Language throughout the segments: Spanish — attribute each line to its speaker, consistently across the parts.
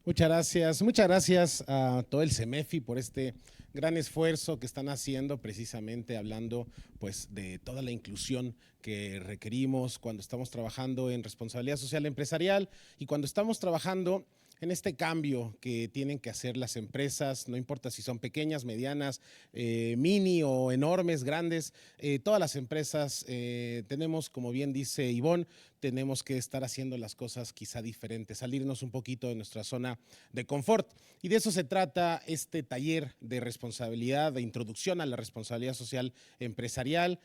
Speaker 1: Muchas gracias a todo el CEMEFI por este gran esfuerzo que están haciendo, precisamente hablando pues de toda la inclusión que requerimos cuando estamos trabajando en responsabilidad social empresarial y cuando estamos trabajando en este cambio que tienen que hacer las empresas, no importa si son pequeñas, medianas, mini o enormes, grandes, todas las empresas tenemos, como bien dice Ivonne, tenemos que estar haciendo las cosas quizá diferentes, salirnos un poquito de nuestra zona de confort. Y de eso se trata este taller de responsabilidad, de introducción a la responsabilidad social empresarial,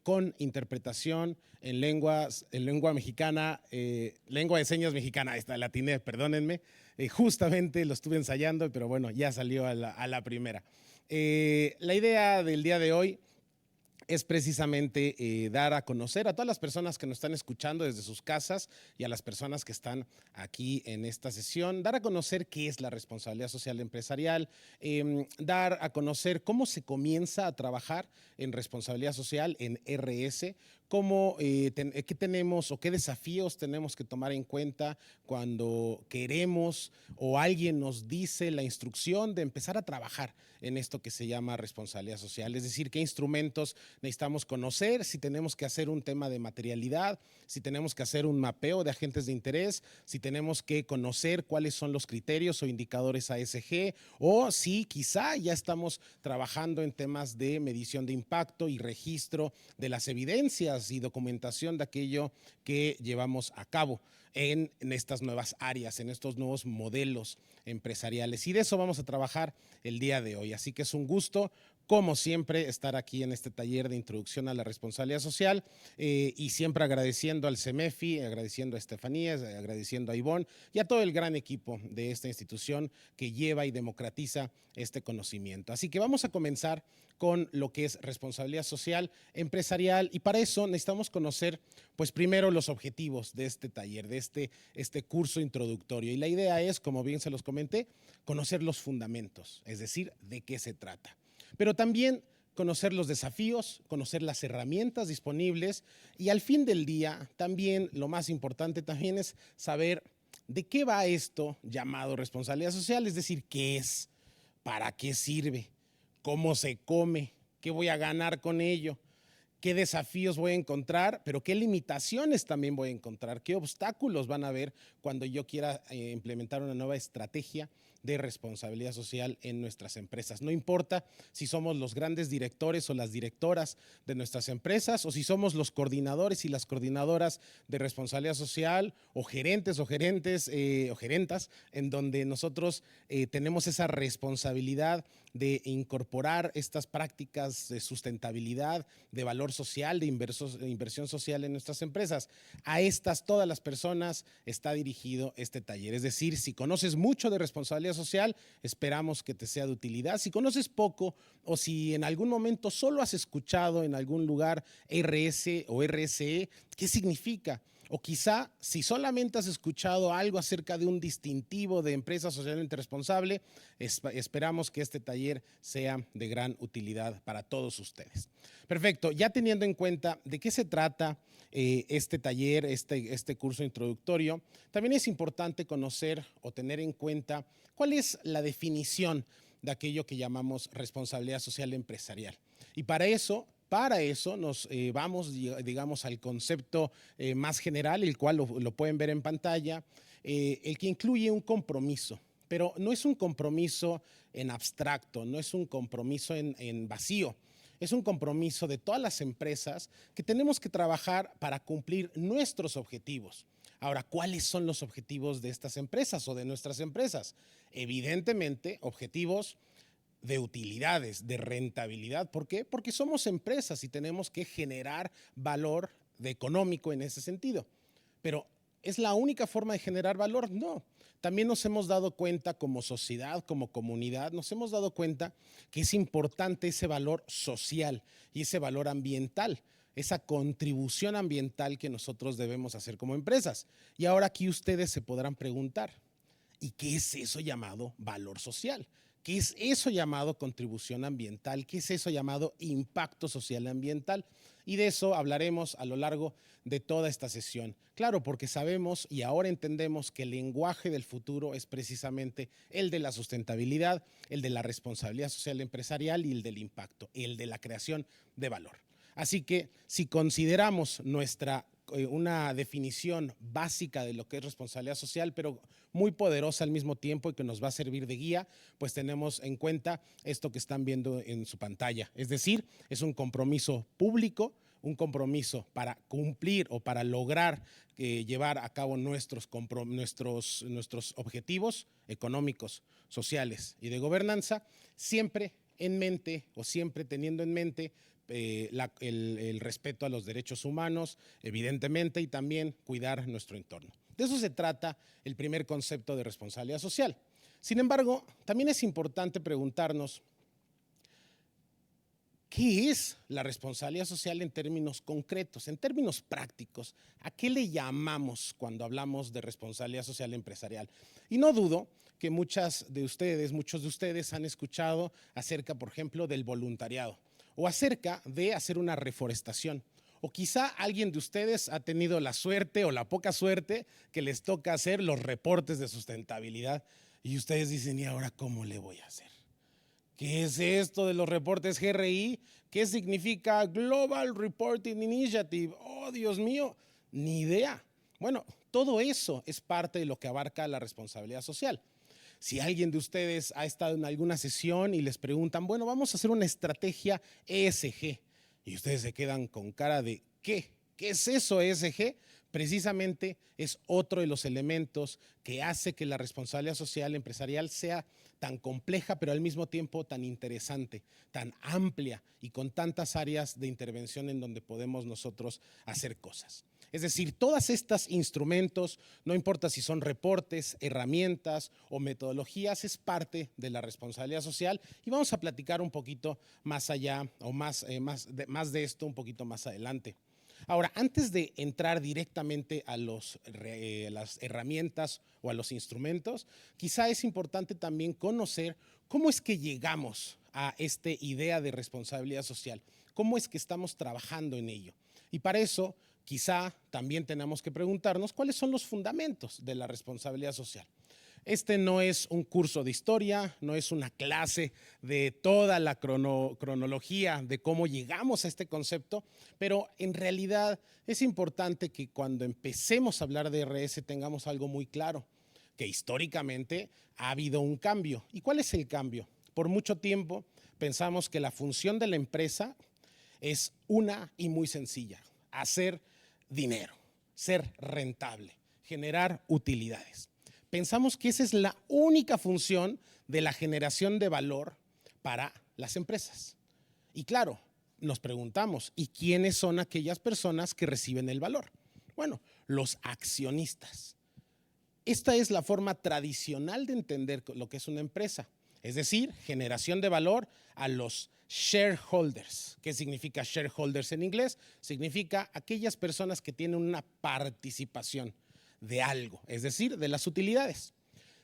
Speaker 1: con interpretación en lengua mexicana, lengua de señas mexicana, esta latiné, perdónenme, justamente lo estuve ensayando, pero bueno, ya salió a la primera. La idea del día de hoy es precisamente dar a conocer a todas las personas que nos están escuchando desde sus casas y a las personas que están aquí en esta sesión, dar a conocer qué es la responsabilidad social empresarial, dar a conocer cómo se comienza a trabajar en responsabilidad social, en RS, cómo, qué tenemos o qué desafíos tenemos que tomar en cuenta cuando queremos o alguien nos dice la instrucción de empezar a trabajar en esto que se llama responsabilidad social, es decir, qué instrumentos necesitamos conocer, si tenemos que hacer un tema de materialidad, si tenemos que hacer un mapeo de agentes de interés, si tenemos que conocer cuáles son los criterios o indicadores ASG, o si quizá ya estamos trabajando en temas de medición de impacto y registro de las evidencias y documentación de aquello que llevamos a cabo en estas nuevas áreas, en estos nuevos modelos empresariales. Y de eso vamos a trabajar el día de hoy. Así que es un gusto, como siempre, estar aquí en este taller de introducción a la responsabilidad social y siempre agradeciendo al CEMEFI, agradeciendo a Estefanía, agradeciendo a Ivonne y a todo el gran equipo de esta institución que lleva y democratiza este conocimiento. Así que vamos a comenzar con lo que es responsabilidad social empresarial y para eso necesitamos conocer pues primero los objetivos de este taller, de este curso introductorio. Y la idea es, como bien se los comenté, conocer los fundamentos, es decir, de qué se trata. Pero también conocer los desafíos, conocer las herramientas disponibles y al fin del día también lo más importante también es saber de qué va esto llamado responsabilidad social, es decir, qué es, para qué sirve, cómo se come, qué voy a ganar con ello, qué desafíos voy a encontrar, pero qué limitaciones también voy a encontrar, qué obstáculos van a haber cuando yo quiera implementar una nueva estrategia de responsabilidad social en nuestras empresas. No importa si somos los grandes directores o las directoras de nuestras empresas o si somos los coordinadores y las coordinadoras de responsabilidad social o gerentes o gerentas en donde nosotros tenemos esa responsabilidad de incorporar estas prácticas de sustentabilidad, de valor social, de inversión social en nuestras empresas. A estas todas las personas está dirigido este taller. Es decir, si conoces mucho de responsabilidad social, esperamos que te sea de utilidad. Si conoces poco o si en algún momento solo has escuchado en algún lugar RS o RSE, ¿qué significa? O quizá si solamente has escuchado algo acerca de un distintivo de empresa socialmente responsable, esperamos que este taller sea de gran utilidad para todos ustedes. Perfecto, ya teniendo en cuenta de qué se trata este taller, este curso introductorio, también es importante conocer o tener en cuenta cuál es la definición de aquello que llamamos responsabilidad social empresarial. Y para eso nos vamos, digamos, al concepto más general, el cual lo pueden ver en pantalla, el que incluye un compromiso, pero no es un compromiso en abstracto, no es un compromiso en vacío, es un compromiso de todas las empresas que tenemos que trabajar para cumplir nuestros objetivos. Ahora, ¿cuáles son los objetivos de estas empresas o de nuestras empresas? Evidentemente, objetivos de utilidades, de rentabilidad. ¿Por qué? Porque somos empresas y tenemos que generar valor económico en ese sentido. Pero ¿es la única forma de generar valor? No. También nos hemos dado cuenta como sociedad, como comunidad, nos hemos dado cuenta que es importante ese valor social y ese valor ambiental, esa contribución ambiental que nosotros debemos hacer como empresas. Y ahora aquí ustedes se podrán preguntar, ¿y qué es eso llamado valor social? ¿Qué es eso llamado contribución ambiental? ¿Qué es eso llamado impacto social ambiental? Y de eso hablaremos a lo largo de toda esta sesión. Claro, porque sabemos y ahora entendemos que el lenguaje del futuro es precisamente el de la sustentabilidad, el de la responsabilidad social empresarial y el del impacto, el de la creación de valor. Así que si consideramos una definición básica de lo que es responsabilidad social, pero muy poderosa al mismo tiempo y que nos va a servir de guía, pues tenemos en cuenta esto que están viendo en su pantalla. Es decir, es un compromiso público, un compromiso para cumplir o para lograr llevar a cabo nuestros objetivos económicos, sociales y de gobernanza, siempre en mente o siempre teniendo en mente el respeto a los derechos humanos, evidentemente, y también cuidar nuestro entorno. De eso se trata el primer concepto de responsabilidad social. Sin embargo, también es importante preguntarnos, ¿qué es la responsabilidad social en términos concretos, en términos prácticos? ¿A qué le llamamos cuando hablamos de responsabilidad social empresarial? Y no dudo que muchos de ustedes han escuchado acerca, por ejemplo, del voluntariado o acerca de hacer una reforestación. O quizá alguien de ustedes ha tenido la suerte o la poca suerte que les toca hacer los reportes de sustentabilidad y ustedes dicen, ¿y ahora cómo le voy a hacer? ¿Qué es esto de los reportes GRI? ¿Qué significa Global Reporting Initiative? Oh, Dios mío, ni idea. Bueno, todo eso es parte de lo que abarca la responsabilidad social. Si alguien de ustedes ha estado en alguna sesión y les preguntan, bueno, vamos a hacer una estrategia ESG, y ustedes se quedan con cara de ¿qué? ¿Qué es eso ESG? Precisamente es otro de los elementos que hace que la responsabilidad social empresarial sea tan compleja, pero al mismo tiempo tan interesante, tan amplia y con tantas áreas de intervención en donde podemos nosotros hacer cosas. Es decir, todos estos instrumentos, no importa si son reportes, herramientas o metodologías, es parte de la responsabilidad social y vamos a platicar un poquito más allá o más de esto un poquito más adelante. Ahora, antes de entrar directamente a las herramientas o a los instrumentos, quizá es importante también conocer cómo es que llegamos a esta idea de responsabilidad social, cómo es que estamos trabajando en ello. Y para eso, quizá también tenemos que preguntarnos cuáles son los fundamentos de la responsabilidad social. Este no es un curso de historia, no es una clase de toda la cronología de cómo llegamos a este concepto, pero en realidad es importante que cuando empecemos a hablar de RS tengamos algo muy claro, que históricamente ha habido un cambio. ¿Y cuál es el cambio? Por mucho tiempo pensamos que la función de la empresa es una y muy sencilla: hacer dinero, ser rentable, generar utilidades. Pensamos que esa es la única función de la generación de valor para las empresas. Y claro, nos preguntamos, ¿y quiénes son aquellas personas que reciben el valor? Bueno, los accionistas. Esta es la forma tradicional de entender lo que es una empresa, es decir, generación de valor a los shareholders. ¿Qué significa shareholders en inglés? Significa aquellas personas que tienen una participación de algo, es decir, de las utilidades.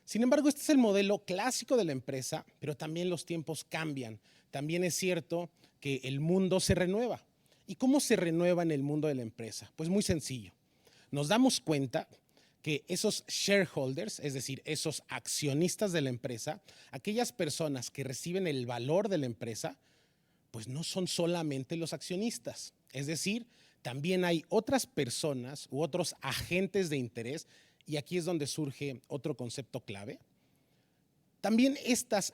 Speaker 1: Sin embargo, este es el modelo clásico de la empresa, pero también los tiempos cambian. También es cierto que el mundo se renueva. ¿Y cómo se renueva en el mundo de la empresa? Pues muy sencillo. Nos damos cuenta que esos shareholders, es decir, esos accionistas de la empresa, aquellas personas que reciben el valor de la empresa, pues no son solamente los accionistas. Es decir, también hay otras personas u otros agentes de interés, y aquí es donde surge otro concepto clave. También estos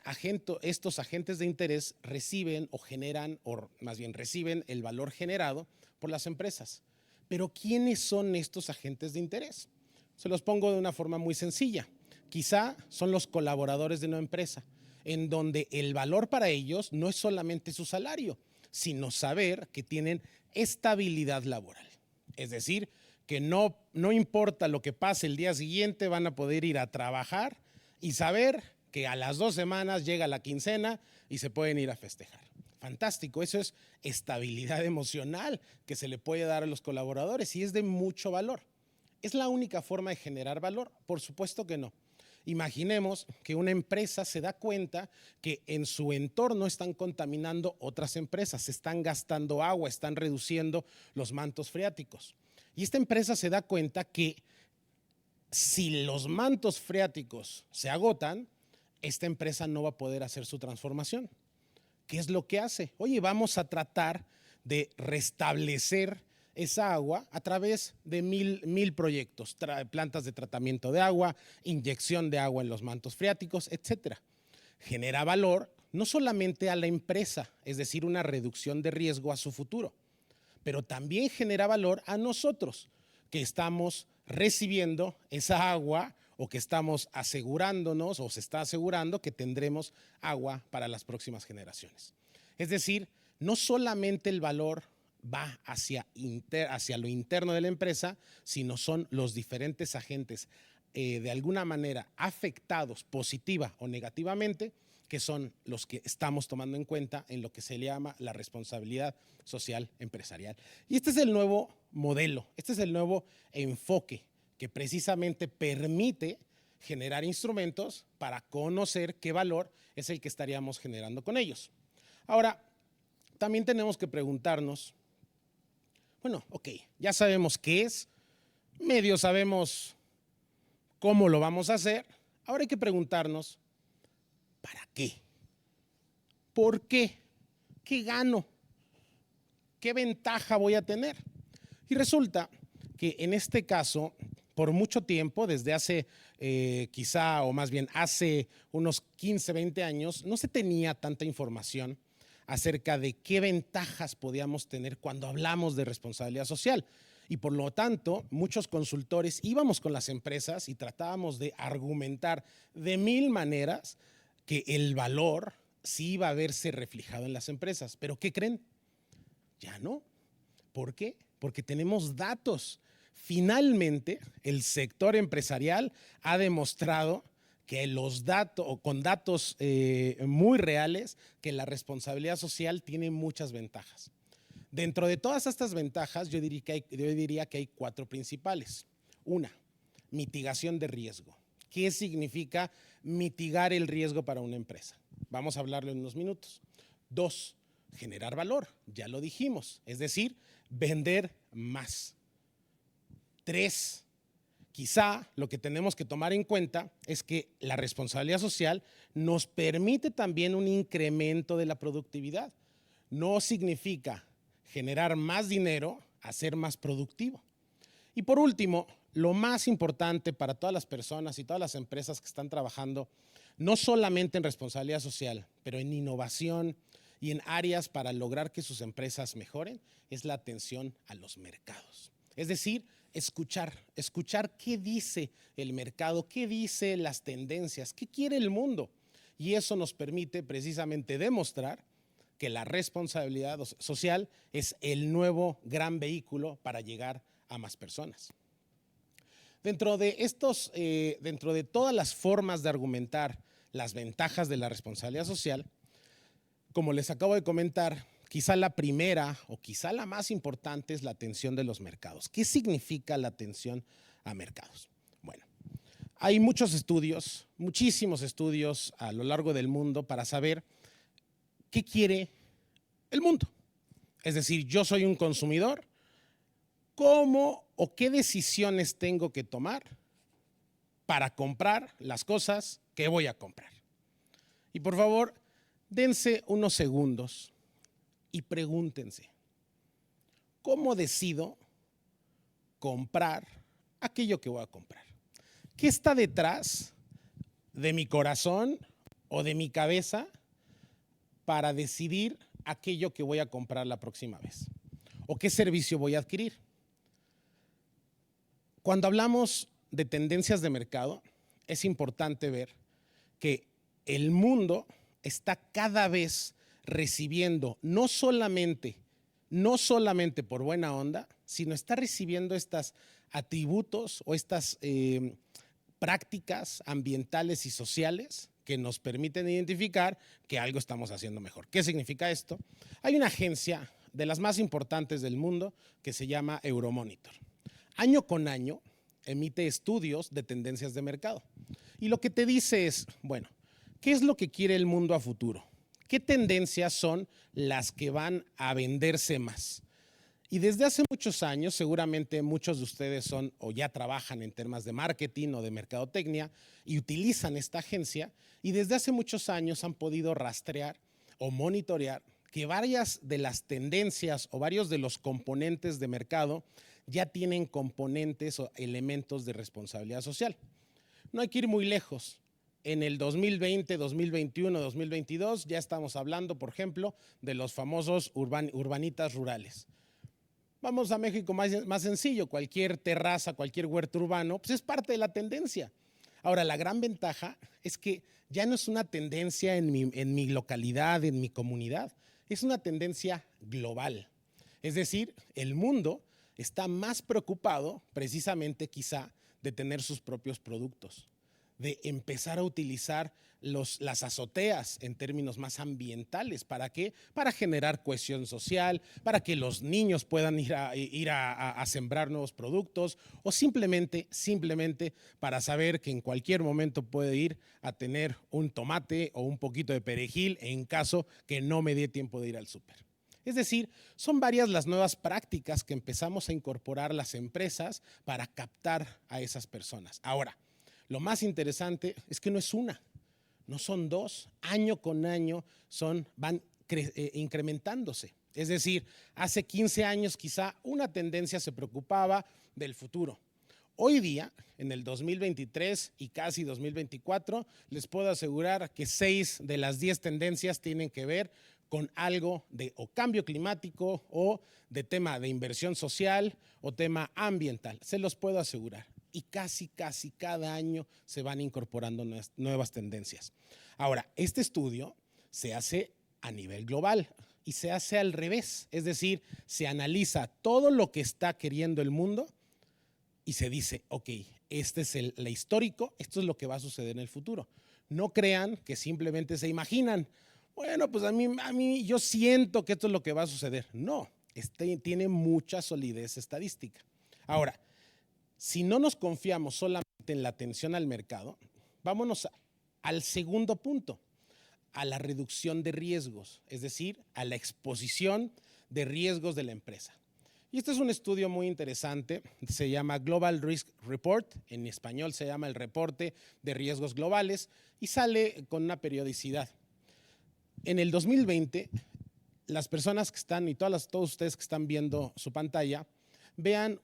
Speaker 1: agentes de interés reciben o generan, o más bien reciben el valor generado por las empresas. Pero ¿quiénes son estos agentes de interés? Se los pongo de una forma muy sencilla. Quizá son los colaboradores de una empresa, en donde el valor para ellos no es solamente su salario, sino saber que tienen estabilidad laboral. Es decir, que no importa lo que pase el día siguiente, van a poder ir a trabajar y saber que a las 2 semanas llega la quincena y se pueden ir a festejar. Fantástico, eso es estabilidad emocional que se le puede dar a los colaboradores y es de mucho valor. ¿Es la única forma de generar valor? Por supuesto que no. Imaginemos que una empresa se da cuenta que en su entorno están contaminando otras empresas, están gastando agua, están reduciendo los mantos freáticos. Y esta empresa se da cuenta que si los mantos freáticos se agotan, esta empresa no va a poder hacer su transformación. ¿Qué es lo que hace? Oye, vamos a tratar de restablecer esa agua a través de mil proyectos, plantas de tratamiento de agua, inyección de agua en los mantos freáticos, etcétera. Genera valor no solamente a la empresa, es decir, una reducción de riesgo a su futuro, pero también genera valor a nosotros, que estamos recibiendo esa agua o que estamos asegurándonos o se está asegurando que tendremos agua para las próximas generaciones. Es decir, no solamente el valor va hacia lo interno de la empresa, sino son los diferentes agentes de alguna manera afectados positiva o negativamente, que son los que estamos tomando en cuenta en lo que se llama la responsabilidad social empresarial. Y este es el nuevo modelo, este es el nuevo enfoque que precisamente permite generar instrumentos para conocer qué valor es el que estaríamos generando con ellos. Ahora, también tenemos que preguntarnos, bueno, ok, ya sabemos qué es, medio sabemos cómo lo vamos a hacer, ahora hay que preguntarnos, ¿para qué? ¿Por qué? ¿Qué gano? ¿Qué ventaja voy a tener? Y resulta que en este caso, por mucho tiempo, desde hace quizá, o más bien hace unos 15, 20 años, no se tenía tanta información acerca de qué ventajas podíamos tener cuando hablamos de responsabilidad social. Y por lo tanto, muchos consultores íbamos con las empresas y tratábamos de argumentar de mil maneras que el valor sí iba a verse reflejado en las empresas. ¿Pero qué creen? Ya no. ¿Por qué? Porque tenemos datos. Finalmente, el sector empresarial ha demostrado que los datos, o con datos muy reales, que la responsabilidad social tiene muchas ventajas. Dentro de todas estas ventajas, yo diría que hay 4 principales. Una, mitigación de riesgo. ¿Qué significa mitigar el riesgo para una empresa? Vamos a hablarlo en unos minutos. 2, generar valor, ya lo dijimos, es decir, vender más. 3, quizá lo que tenemos que tomar en cuenta es que la responsabilidad social nos permite también un incremento de la productividad. No significa generar más dinero a ser más productivo. Y por último, lo más importante para todas las personas y todas las empresas que están trabajando, no solamente en responsabilidad social, pero en innovación y en áreas para lograr que sus empresas mejoren, es la atención a los mercados. Es decir, escuchar qué dice el mercado, qué dice las tendencias, qué quiere el mundo. Y eso nos permite precisamente demostrar que la responsabilidad social es el nuevo gran vehículo para llegar a más personas. Dentro de todas las formas de argumentar las ventajas de la responsabilidad social, como les acabo de comentar, quizá la primera o quizá la más importante es la atención de los mercados. ¿Qué significa la atención a mercados? Bueno, hay muchos estudios, muchísimos estudios a lo largo del mundo para saber qué quiere el mundo. Es decir, yo soy un consumidor, ¿cómo o qué decisiones tengo que tomar para comprar las cosas que voy a comprar? Y por favor, dense unos segundos y pregúntense, ¿cómo decido comprar aquello que voy a comprar? ¿Qué está detrás de mi corazón o de mi cabeza para decidir aquello que voy a comprar la próxima vez? ¿O qué servicio voy a adquirir? Cuando hablamos de tendencias de mercado, es importante ver que el mundo está cada vez recibiendo no solamente por buena onda, sino está recibiendo estos atributos o estas prácticas ambientales y sociales que nos permiten identificar que algo estamos haciendo mejor. ¿Qué significa esto? Hay una agencia de las más importantes del mundo que se llama Euromonitor. Año con año emite estudios de tendencias de mercado. Y lo que te dice es, bueno, ¿qué es lo que quiere el mundo a futuro? ¿Qué tendencias son las que van a venderse más? Y desde hace muchos años, seguramente muchos de ustedes son o ya trabajan en temas de marketing o de mercadotecnia y utilizan esta agencia, y desde hace muchos años han podido rastrear o monitorear que varias de las tendencias o varios de los componentes de mercado ya tienen componentes o elementos de responsabilidad social. No hay que ir muy lejos. En el 2020, 2021, 2022 ya estamos hablando, por ejemplo, de los famosos urbanitas rurales. Vamos a México más sencillo, cualquier terraza, cualquier huerto urbano, pues es parte de la tendencia. Ahora, la gran ventaja es que ya no es una tendencia en mi localidad, en mi comunidad, es una tendencia global. Es decir, el mundo está más preocupado precisamente quizá de tener sus propios productos, de empezar a utilizar las azoteas en términos más ambientales. ¿Para qué? Para generar cohesión social, para que los niños puedan ir a sembrar nuevos productos, o simplemente para saber que en cualquier momento puede ir a tener un tomate o un poquito de perejil en caso que no me dé tiempo de ir al súper. Es decir, son varias las nuevas prácticas que empezamos a incorporar las empresas para captar a esas personas. Ahora, lo más interesante es que no es una, no son dos, año con año van incrementándose. Es decir, hace 15 años quizá una tendencia se preocupaba del futuro. Hoy día, en el 2023 y casi 2024, les puedo asegurar que 6 de las 10 tendencias tienen que ver con algo de o cambio climático o de tema de inversión social o tema ambiental. Se los puedo asegurar. Y casi cada año se van incorporando nuevas tendencias. Ahora, este estudio se hace a nivel global y se hace al revés, es decir, se analiza todo lo que está queriendo el mundo y se dice, ok, este es el histórico, esto es lo que va a suceder en el futuro. No crean que simplemente se imaginan, bueno, pues a mí yo siento que esto es lo que va a suceder. No, tiene mucha solidez estadística. Ahora, si no nos confiamos solamente en la atención al mercado, vámonos al segundo punto, a la reducción de riesgos, es decir, a la exposición de riesgos de la empresa. Y este es un estudio muy interesante, se llama Global Risk Report, en español se llama el reporte de riesgos globales y sale con una periodicidad. En el 2020, las personas que están, y todos ustedes que están viendo su pantalla, vean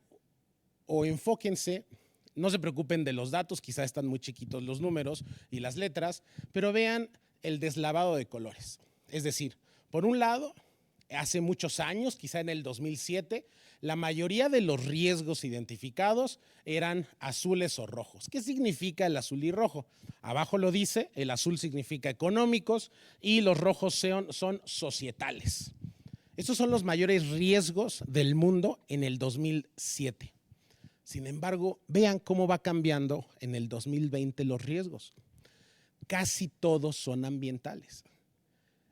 Speaker 1: o enfóquense, no se preocupen de los datos, quizá están muy chiquitos los números y las letras, pero vean el deslavado de colores. Es decir, por un lado, hace muchos años, quizá en el 2007, la mayoría de los riesgos identificados eran azules o rojos. ¿Qué significa el azul y rojo? Abajo lo dice, el azul significa económicos y los rojos son societales. Estos son los mayores riesgos del mundo en el 2007. Sin embargo, vean cómo va cambiando en el 2020 los riesgos. Casi todos son ambientales.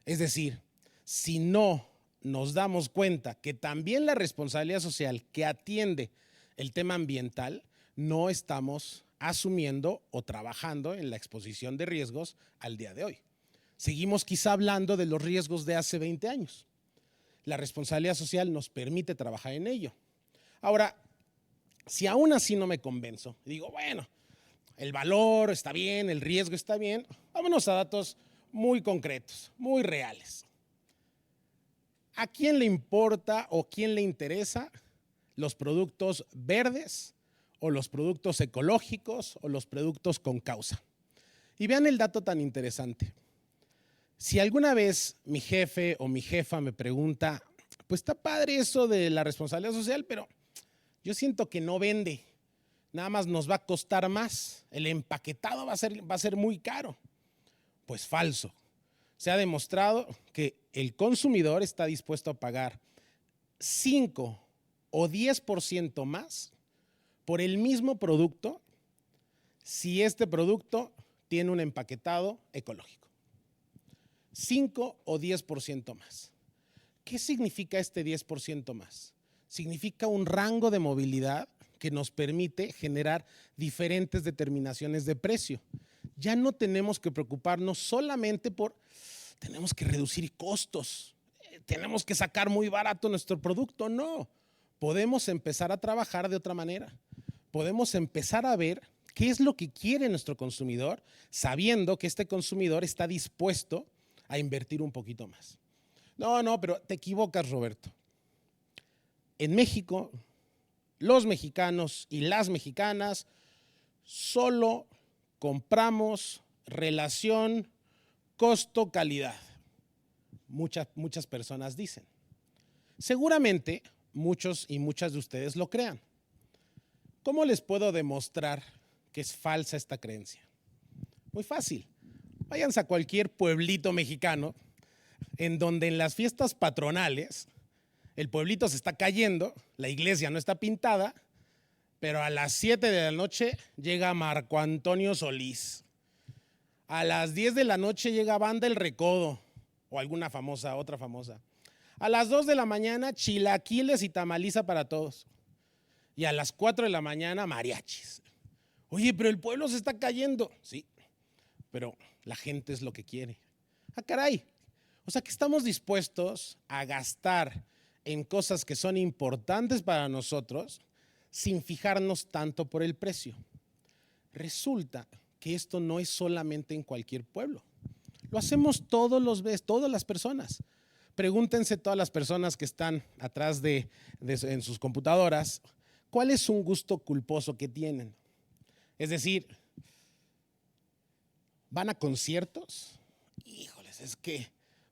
Speaker 1: Es decir, si no nos damos cuenta que también la responsabilidad social que atiende el tema ambiental, no estamos asumiendo o trabajando en la exposición de riesgos al día de hoy. Seguimos quizá hablando de los riesgos de hace 20 años. La responsabilidad social nos permite trabajar en ello. Ahora, si aún así no me convenzo, digo, bueno, el valor está bien, el riesgo está bien, vámonos a datos muy concretos, muy reales. ¿A quién le importa o quién le interesa los productos verdes o los productos ecológicos o los productos con causa? Y vean el dato tan interesante. Si alguna vez mi jefe o mi jefa me pregunta, pues está padre eso de la responsabilidad social, pero yo siento que no vende, nada más nos va a costar más, el empaquetado va a ser muy caro. Pues falso. Se ha demostrado que el consumidor está dispuesto a pagar 5 o 10% más por el mismo producto si este producto tiene un empaquetado ecológico. 5 o 10% más. ¿Qué significa este 10% más? Significa un rango de movilidad que nos permite generar diferentes determinaciones de precio. Ya no tenemos que preocuparnos solamente tenemos que reducir costos, tenemos que sacar muy barato nuestro producto, no. Podemos empezar a trabajar de otra manera. Podemos empezar a ver qué es lo que quiere nuestro consumidor, sabiendo que este consumidor está dispuesto a invertir un poquito más. No, pero te equivocas, Roberto. En México, los mexicanos y las mexicanas solo compramos relación costo-calidad. Muchas personas dicen. Seguramente muchos y muchas de ustedes lo crean. ¿Cómo les puedo demostrar que es falsa esta creencia? Muy fácil. Váyanse a cualquier pueblito mexicano en donde en las fiestas patronales el pueblito se está cayendo, la iglesia no está pintada, pero a las 7 de la noche llega Marco Antonio Solís. A las 10 de la noche llega Banda El Recodo o alguna famosa, otra famosa. A las 2 de la mañana, chilaquiles y tamaliza para todos. Y a las 4 de la mañana, mariachis. Oye, pero el pueblo se está cayendo. Sí, pero la gente es lo que quiere. Ah, caray. O sea que estamos dispuestos a gastar en cosas que son importantes para nosotros sin fijarnos tanto por el precio. Resulta que esto no es solamente en cualquier pueblo. Lo hacemos todas las personas. Pregúntense todas las personas que están atrás en sus computadoras, ¿cuál es un gusto culposo que tienen? Es decir, ¿van a conciertos? Híjoles, es que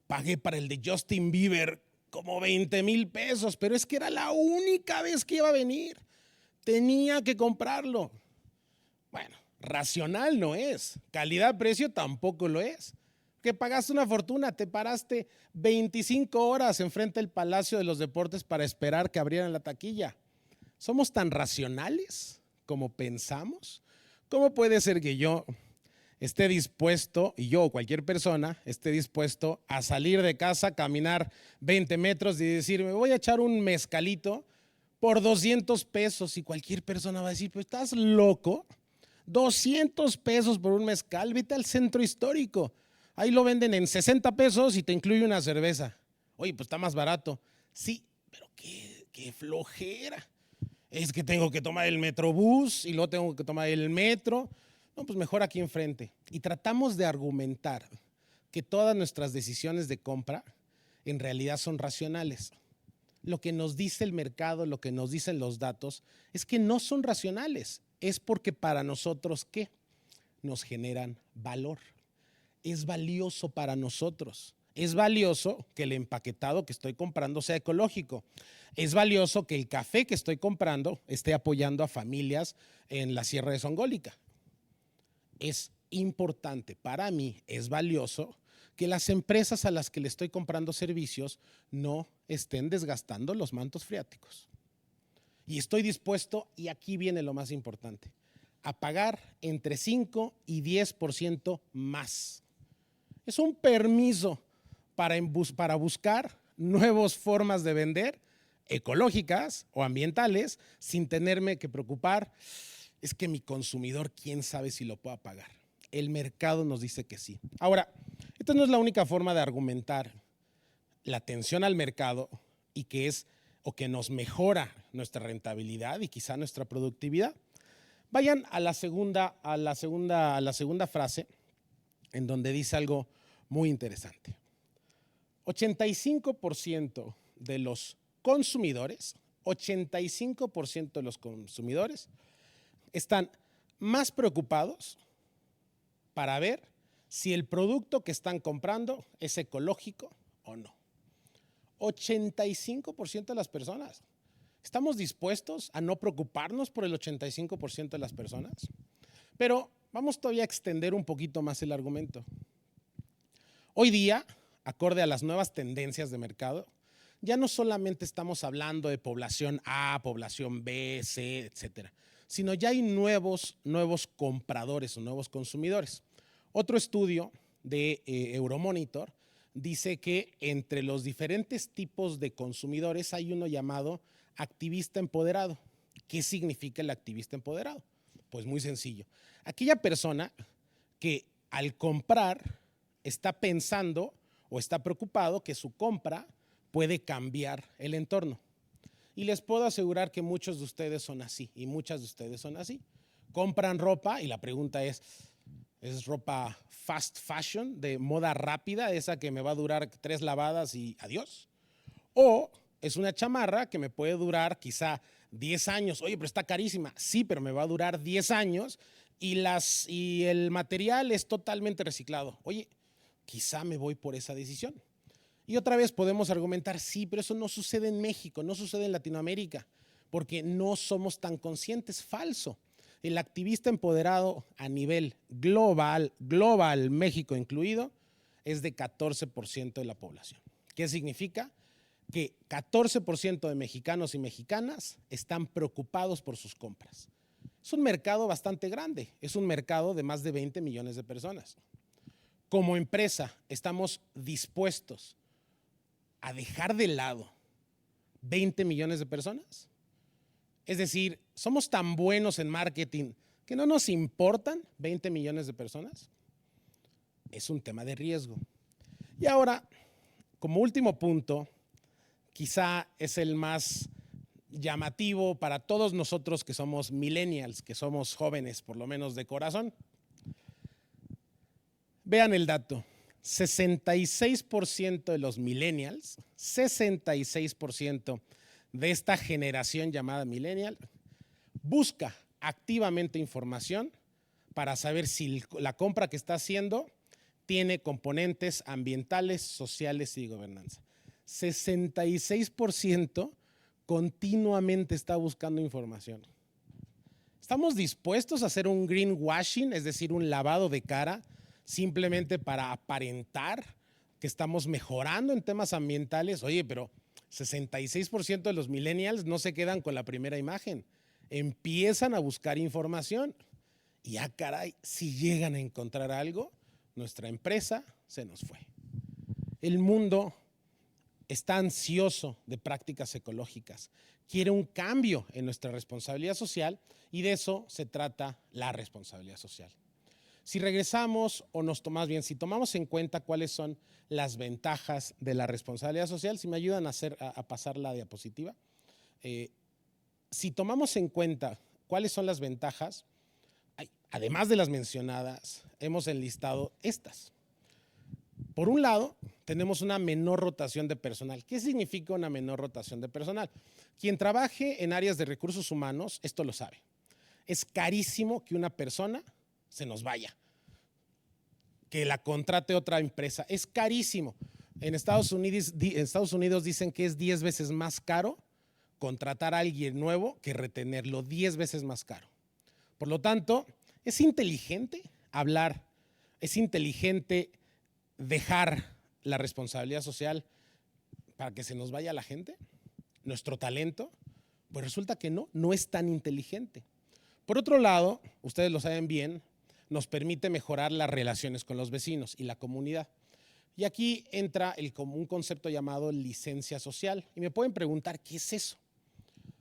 Speaker 1: pagué para el de Justin Bieber como 20,000 pesos, pero es que era la única vez que iba a venir. Tenía que comprarlo. Bueno, racional no es. Calidad-precio tampoco lo es. Que pagaste una fortuna, te paraste 25 horas enfrente del Palacio de los Deportes para esperar que abrieran la taquilla. ¿Somos tan racionales como pensamos? ¿Cómo puede ser que yo esté dispuesto, y yo o cualquier persona, esté dispuesto a salir de casa, caminar 20 metros y decir, me voy a echar un mezcalito por 200 pesos? Y cualquier persona va a decir, pues estás loco, 200 pesos por un mezcal, vete al centro histórico. Ahí lo venden en 60 pesos y te incluye una cerveza. Oye, pues está más barato. Sí, pero qué flojera. Es que tengo que tomar el metrobús y luego tengo que tomar el metro. No, pues mejor aquí enfrente. Y tratamos de argumentar que todas nuestras decisiones de compra en realidad son racionales. Lo que nos dice el mercado, lo que nos dicen los datos, es que no son racionales. Es porque para nosotros, ¿qué? Nos generan valor. Es valioso para nosotros. Es valioso que el empaquetado que estoy comprando sea ecológico. Es valioso que el café que estoy comprando esté apoyando a familias en la Sierra de Songólica. Es importante, para mí es valioso que las empresas a las que le estoy comprando servicios no estén desgastando los mantos freáticos. Y estoy dispuesto, y aquí viene lo más importante, a pagar entre 5 y 10% más. Es un permiso para buscar nuevas formas de vender ecológicas o ambientales sin tenerme que preocupar. Es que mi consumidor, quién sabe si lo pueda pagar. El mercado nos dice que sí. Ahora, esta no es la única forma de argumentar la atención al mercado y que nos mejora nuestra rentabilidad y quizá nuestra productividad. Vayan a la segunda frase, en donde dice algo muy interesante. 85% de los consumidores, 85% de los consumidores están más preocupados para ver si el producto que están comprando es ecológico o no. 85% de las personas. ¿Estamos dispuestos a no preocuparnos por el 85% de las personas? Pero vamos todavía a extender un poquito más el argumento. Hoy día, acorde a las nuevas tendencias de mercado, ya no solamente estamos hablando de población A, población B, C, etcétera, sino ya hay nuevos compradores o nuevos consumidores. Otro estudio de Euromonitor dice que entre los diferentes tipos de consumidores hay uno llamado activista empoderado. ¿Qué significa el activista empoderado? Pues muy sencillo. Aquella persona que al comprar está pensando o está preocupado que su compra puede cambiar el entorno. Y les puedo asegurar que muchos de ustedes son así y muchas de ustedes son así. Compran ropa y la pregunta ¿es ropa fast fashion, de moda rápida, esa que me va a durar 3 lavadas y adiós? ¿O es una chamarra que me puede durar quizá 10 años? Oye, pero está carísima. Sí, pero me va a durar 10 años y el material es totalmente reciclado. Oye, quizá me voy por esa decisión. Y otra vez podemos argumentar, sí, pero eso no sucede en México, no sucede en Latinoamérica, porque no somos tan conscientes. Falso. El activista empoderado a nivel global, México incluido, es de 14% de la población. ¿Qué significa? Que 14% de mexicanos y mexicanas están preocupados por sus compras. Es un mercado bastante grande, es un mercado de más de 20 millones de personas. Como empresa, estamos dispuestos a dejar de lado 20 millones de personas. Es decir, somos tan buenos en marketing que no nos importan 20 millones de personas. Es un tema de riesgo. Y ahora, como último punto, quizá es el más llamativo para todos nosotros que somos millennials, que somos jóvenes por lo menos de corazón. Vean el dato, 66% de los millennials, 66% de esta generación llamada millennial, busca activamente información para saber si la compra que está haciendo tiene componentes ambientales, sociales y de gobernanza. 66% continuamente está buscando información. ¿Estamos dispuestos a hacer un greenwashing, es decir, un lavado de cara, simplemente para aparentar que estamos mejorando en temas ambientales? Oye, pero 66% de los millennials no se quedan con la primera imagen, empiezan a buscar información y caray, si llegan a encontrar algo, nuestra empresa se nos fue. El mundo está ansioso de prácticas ecológicas, quiere un cambio en nuestra responsabilidad social y de eso se trata la responsabilidad social. Si regresamos si tomamos en cuenta cuáles son las ventajas de la responsabilidad social, si me ayudan a pasar la diapositiva, si tomamos en cuenta cuáles son las ventajas, además de las mencionadas, hemos enlistado estas. Por un lado, tenemos una menor rotación de personal. ¿Qué significa una menor rotación de personal? Quien trabaje en áreas de recursos humanos, esto lo sabe. Es carísimo que una persona se nos vaya, que la contrate otra empresa. Es carísimo. En Estados Unidos dicen que es 10 veces más caro contratar a alguien nuevo que retenerlo, 10 veces más caro. Por lo tanto, es inteligente hablar, es inteligente dejar la responsabilidad social para que se nos vaya la gente, nuestro talento. Pues resulta que no es tan inteligente. Por otro lado, ustedes lo saben bien, nos permite mejorar las relaciones con los vecinos y la comunidad. Y aquí entra un concepto llamado licencia social. Y me pueden preguntar, ¿qué es eso?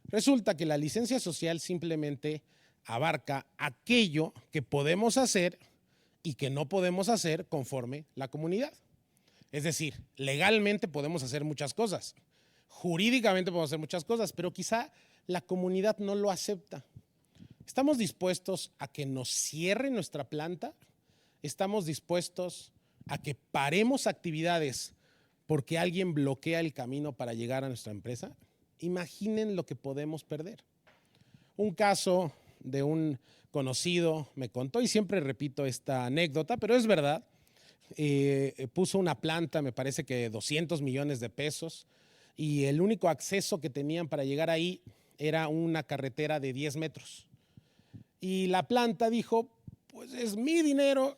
Speaker 1: Resulta que la licencia social simplemente abarca aquello que podemos hacer y que no podemos hacer conforme la comunidad. Es decir, legalmente podemos hacer muchas cosas, jurídicamente podemos hacer muchas cosas, pero quizá la comunidad no lo acepta. ¿Estamos dispuestos a que nos cierren nuestra planta? ¿Estamos dispuestos a que paremos actividades porque alguien bloquea el camino para llegar a nuestra empresa? Imaginen lo que podemos perder. Un caso de un conocido me contó, y siempre repito esta anécdota, pero es verdad, puso una planta, me parece que 200 millones de pesos, y el único acceso que tenían para llegar ahí era una carretera de 10 metros. Y la planta dijo, pues es mi dinero,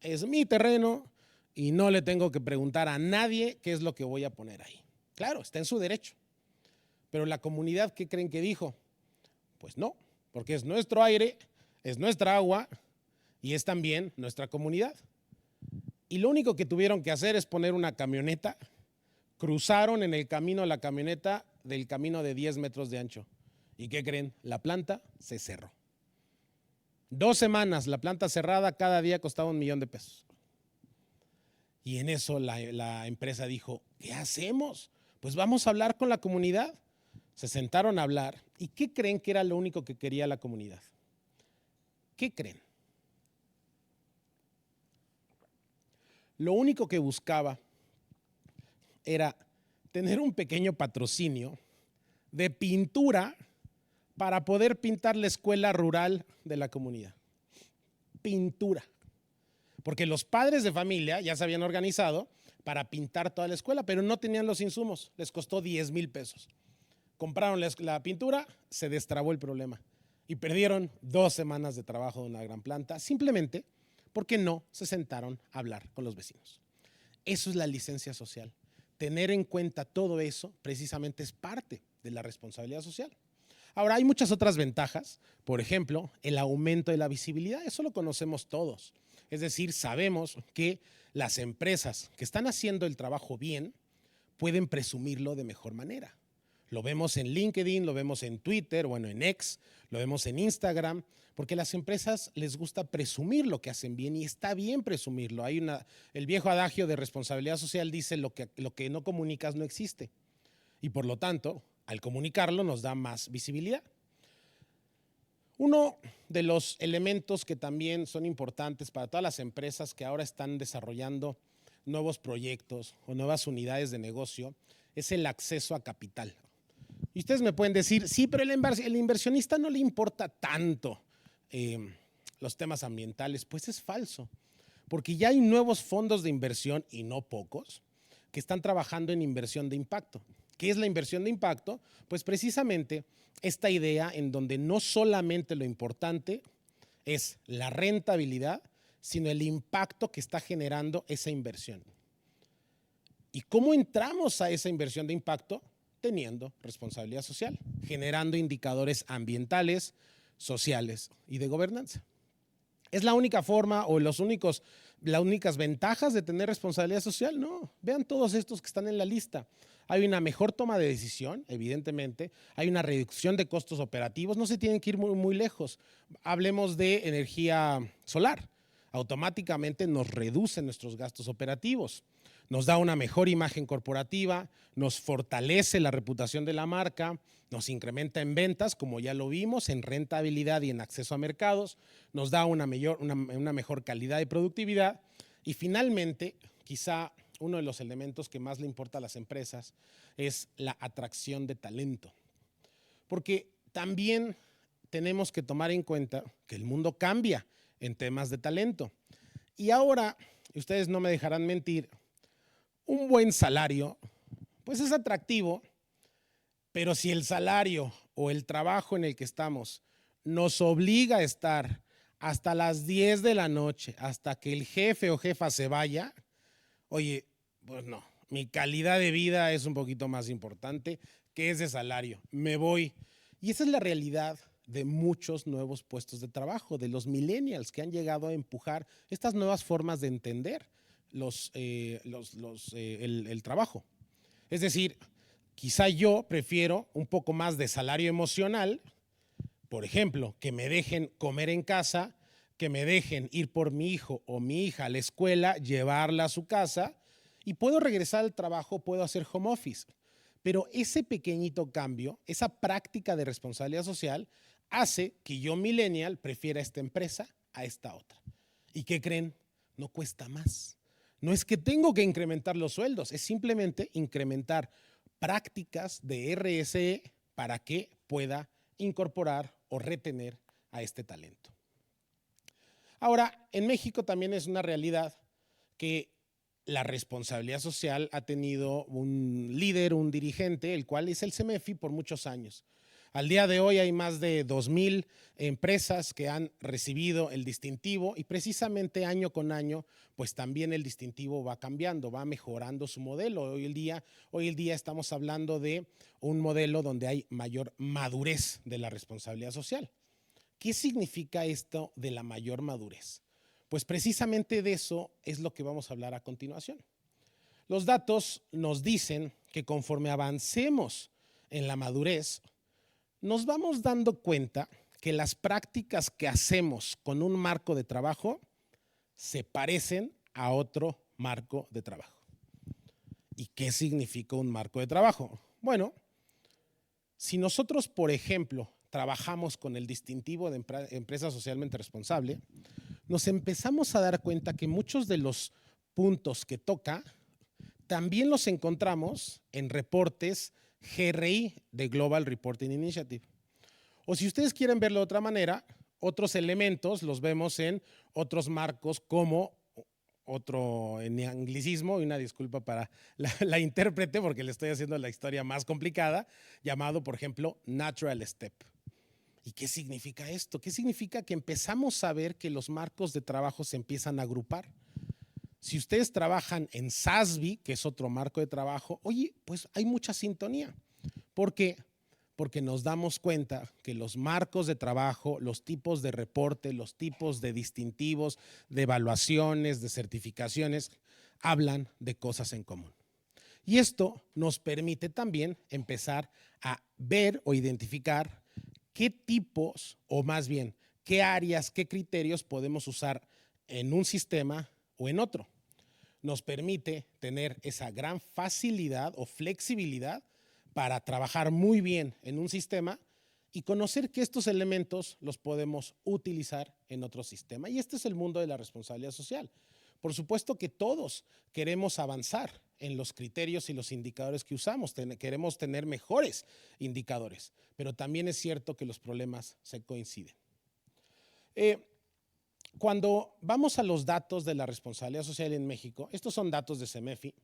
Speaker 1: es mi terreno y no le tengo que preguntar a nadie qué es lo que voy a poner ahí. Claro, está en su derecho. Pero la comunidad, ¿qué creen que dijo? Pues no, porque es nuestro aire, es nuestra agua y es también nuestra comunidad. Y lo único que tuvieron que hacer es poner una camioneta, cruzaron en el camino la camioneta del camino de 10 metros de ancho. ¿Y qué creen? La planta se cerró. 2 semanas, la planta cerrada, cada día costaba $1,000,000. Y en eso la empresa dijo, ¿qué hacemos? Pues vamos a hablar con la comunidad. Se sentaron a hablar. ¿Y qué creen que era lo único que quería la comunidad? ¿Qué creen? Lo único que buscaba era tener un pequeño patrocinio de pintura para poder pintar la escuela rural de la comunidad. Pintura. Porque los padres de familia ya se habían organizado para pintar toda la escuela, pero no tenían los insumos. Les costó $10,000. Compraron la pintura, se destrabó el problema y perdieron 2 semanas de trabajo de una gran planta simplemente porque no se sentaron a hablar con los vecinos. Eso es la licencia social. Tener en cuenta todo eso precisamente es parte de la responsabilidad social. Ahora, hay muchas otras ventajas. Por ejemplo, el aumento de la visibilidad. Eso lo conocemos todos. Es decir, sabemos que las empresas que están haciendo el trabajo bien pueden presumirlo de mejor manera. Lo vemos en LinkedIn, lo vemos en Twitter, bueno, en X, lo vemos en Instagram, porque a las empresas les gusta presumir lo que hacen bien y está bien presumirlo. El viejo adagio de responsabilidad social dice lo que no comunicas no existe. Y por lo tanto, al comunicarlo nos da más visibilidad. Uno de los elementos que también son importantes para todas las empresas que ahora están desarrollando nuevos proyectos o nuevas unidades de negocio es el acceso a capital. Y ustedes me pueden decir, sí, pero el inversionista no le importa tanto los temas ambientales. Pues es falso, porque ya hay nuevos fondos de inversión, y no pocos, que están trabajando en inversión de impacto. ¿Qué es la inversión de impacto? Pues precisamente esta idea en donde no solamente lo importante es la rentabilidad, sino el impacto que está generando esa inversión. ¿Y cómo entramos a esa inversión de impacto? Teniendo responsabilidad social, generando indicadores ambientales, sociales y de gobernanza. ¿Es la única forma o las únicas ventajas de tener responsabilidad social? No, vean todos estos que están en la lista. Hay una mejor toma de decisión, evidentemente, hay una reducción de costos operativos, no se tienen que ir muy lejos. Hablemos de energía solar, automáticamente nos reduce nuestros gastos operativos. Nos da una mejor imagen corporativa, nos fortalece la reputación de la marca, nos incrementa en ventas, como ya lo vimos, en rentabilidad y en acceso a mercados, nos da una mejor calidad y productividad y finalmente, quizá uno de los elementos que más le importa a las empresas es la atracción de talento. Porque también tenemos que tomar en cuenta que el mundo cambia en temas de talento. Y ahora, ustedes no me dejarán mentir, un buen salario, pues es atractivo, pero si el salario o el trabajo en el que estamos nos obliga a estar hasta las 10 de la noche, hasta que el jefe o jefa se vaya, oye, pues no, mi calidad de vida es un poquito más importante que ese salario, me voy. Y esa es la realidad de muchos nuevos puestos de trabajo, de los millennials que han llegado a empujar estas nuevas formas de entender el trabajo. Es decir, quizá yo prefiero un poco más de salario emocional, por ejemplo, que me dejen comer en casa, que me dejen ir por mi hijo o mi hija a la escuela, llevarla a su casa y puedo regresar al trabajo, puedo hacer home office. Pero ese pequeñito cambio, esa práctica de responsabilidad social hace que yo, millennial, prefiera esta empresa a esta otra. ¿Y qué creen? No cuesta más. No es que tengo que incrementar los sueldos, es simplemente incrementar prácticas de RSE para que pueda incorporar o retener a este talento. Ahora, en México también es una realidad que la responsabilidad social ha tenido un líder, un dirigente, el cual es el CEMEFI por muchos años. Al día de hoy hay más de 2,000 empresas que han recibido el distintivo y precisamente año con año, pues también el distintivo va cambiando, va mejorando su modelo. Hoy en día estamos hablando de un modelo donde hay mayor madurez de la responsabilidad social. ¿Qué significa esto de la mayor madurez? Pues precisamente de eso es lo que vamos a hablar a continuación. Los datos nos dicen que conforme avancemos en la madurez, nos vamos dando cuenta que las prácticas que hacemos con un marco de trabajo se parecen a otro marco de trabajo. ¿Y qué significa un marco de trabajo? Bueno, si nosotros, por ejemplo, trabajamos con el distintivo de empresa socialmente responsable, nos empezamos a dar cuenta que muchos de los puntos que toca también los encontramos en reportes GRI de Global Reporting Initiative. O si ustedes quieren verlo de otra manera, otros elementos los vemos en otros marcos como otro en anglicismo, y una disculpa para la intérprete porque le estoy haciendo la historia más complicada, llamado, por ejemplo, Natural Step. ¿Y qué significa esto? ¿Qué significa? Que empezamos a ver que los marcos de trabajo se empiezan a agrupar. Si ustedes trabajan en SASB, que es otro marco de trabajo, oye, pues hay mucha sintonía. ¿Por qué? Porque nos damos cuenta que los marcos de trabajo, los tipos de reporte, los tipos de distintivos, de evaluaciones, de certificaciones, hablan de cosas en común. Y esto nos permite también empezar a ver o identificar qué tipos, o más bien, qué áreas, qué criterios podemos usar en un sistema o en otro. Nos permite tener esa gran facilidad o flexibilidad para trabajar muy bien en un sistema y conocer que estos elementos los podemos utilizar en otro sistema. Y este es el mundo de la responsabilidad social. Por supuesto que todos queremos avanzar en los criterios y los indicadores que usamos, queremos tener mejores indicadores, pero también es cierto que los problemas se coinciden. Cuando vamos a los datos de la responsabilidad social en México, estos son datos de CEMEFI,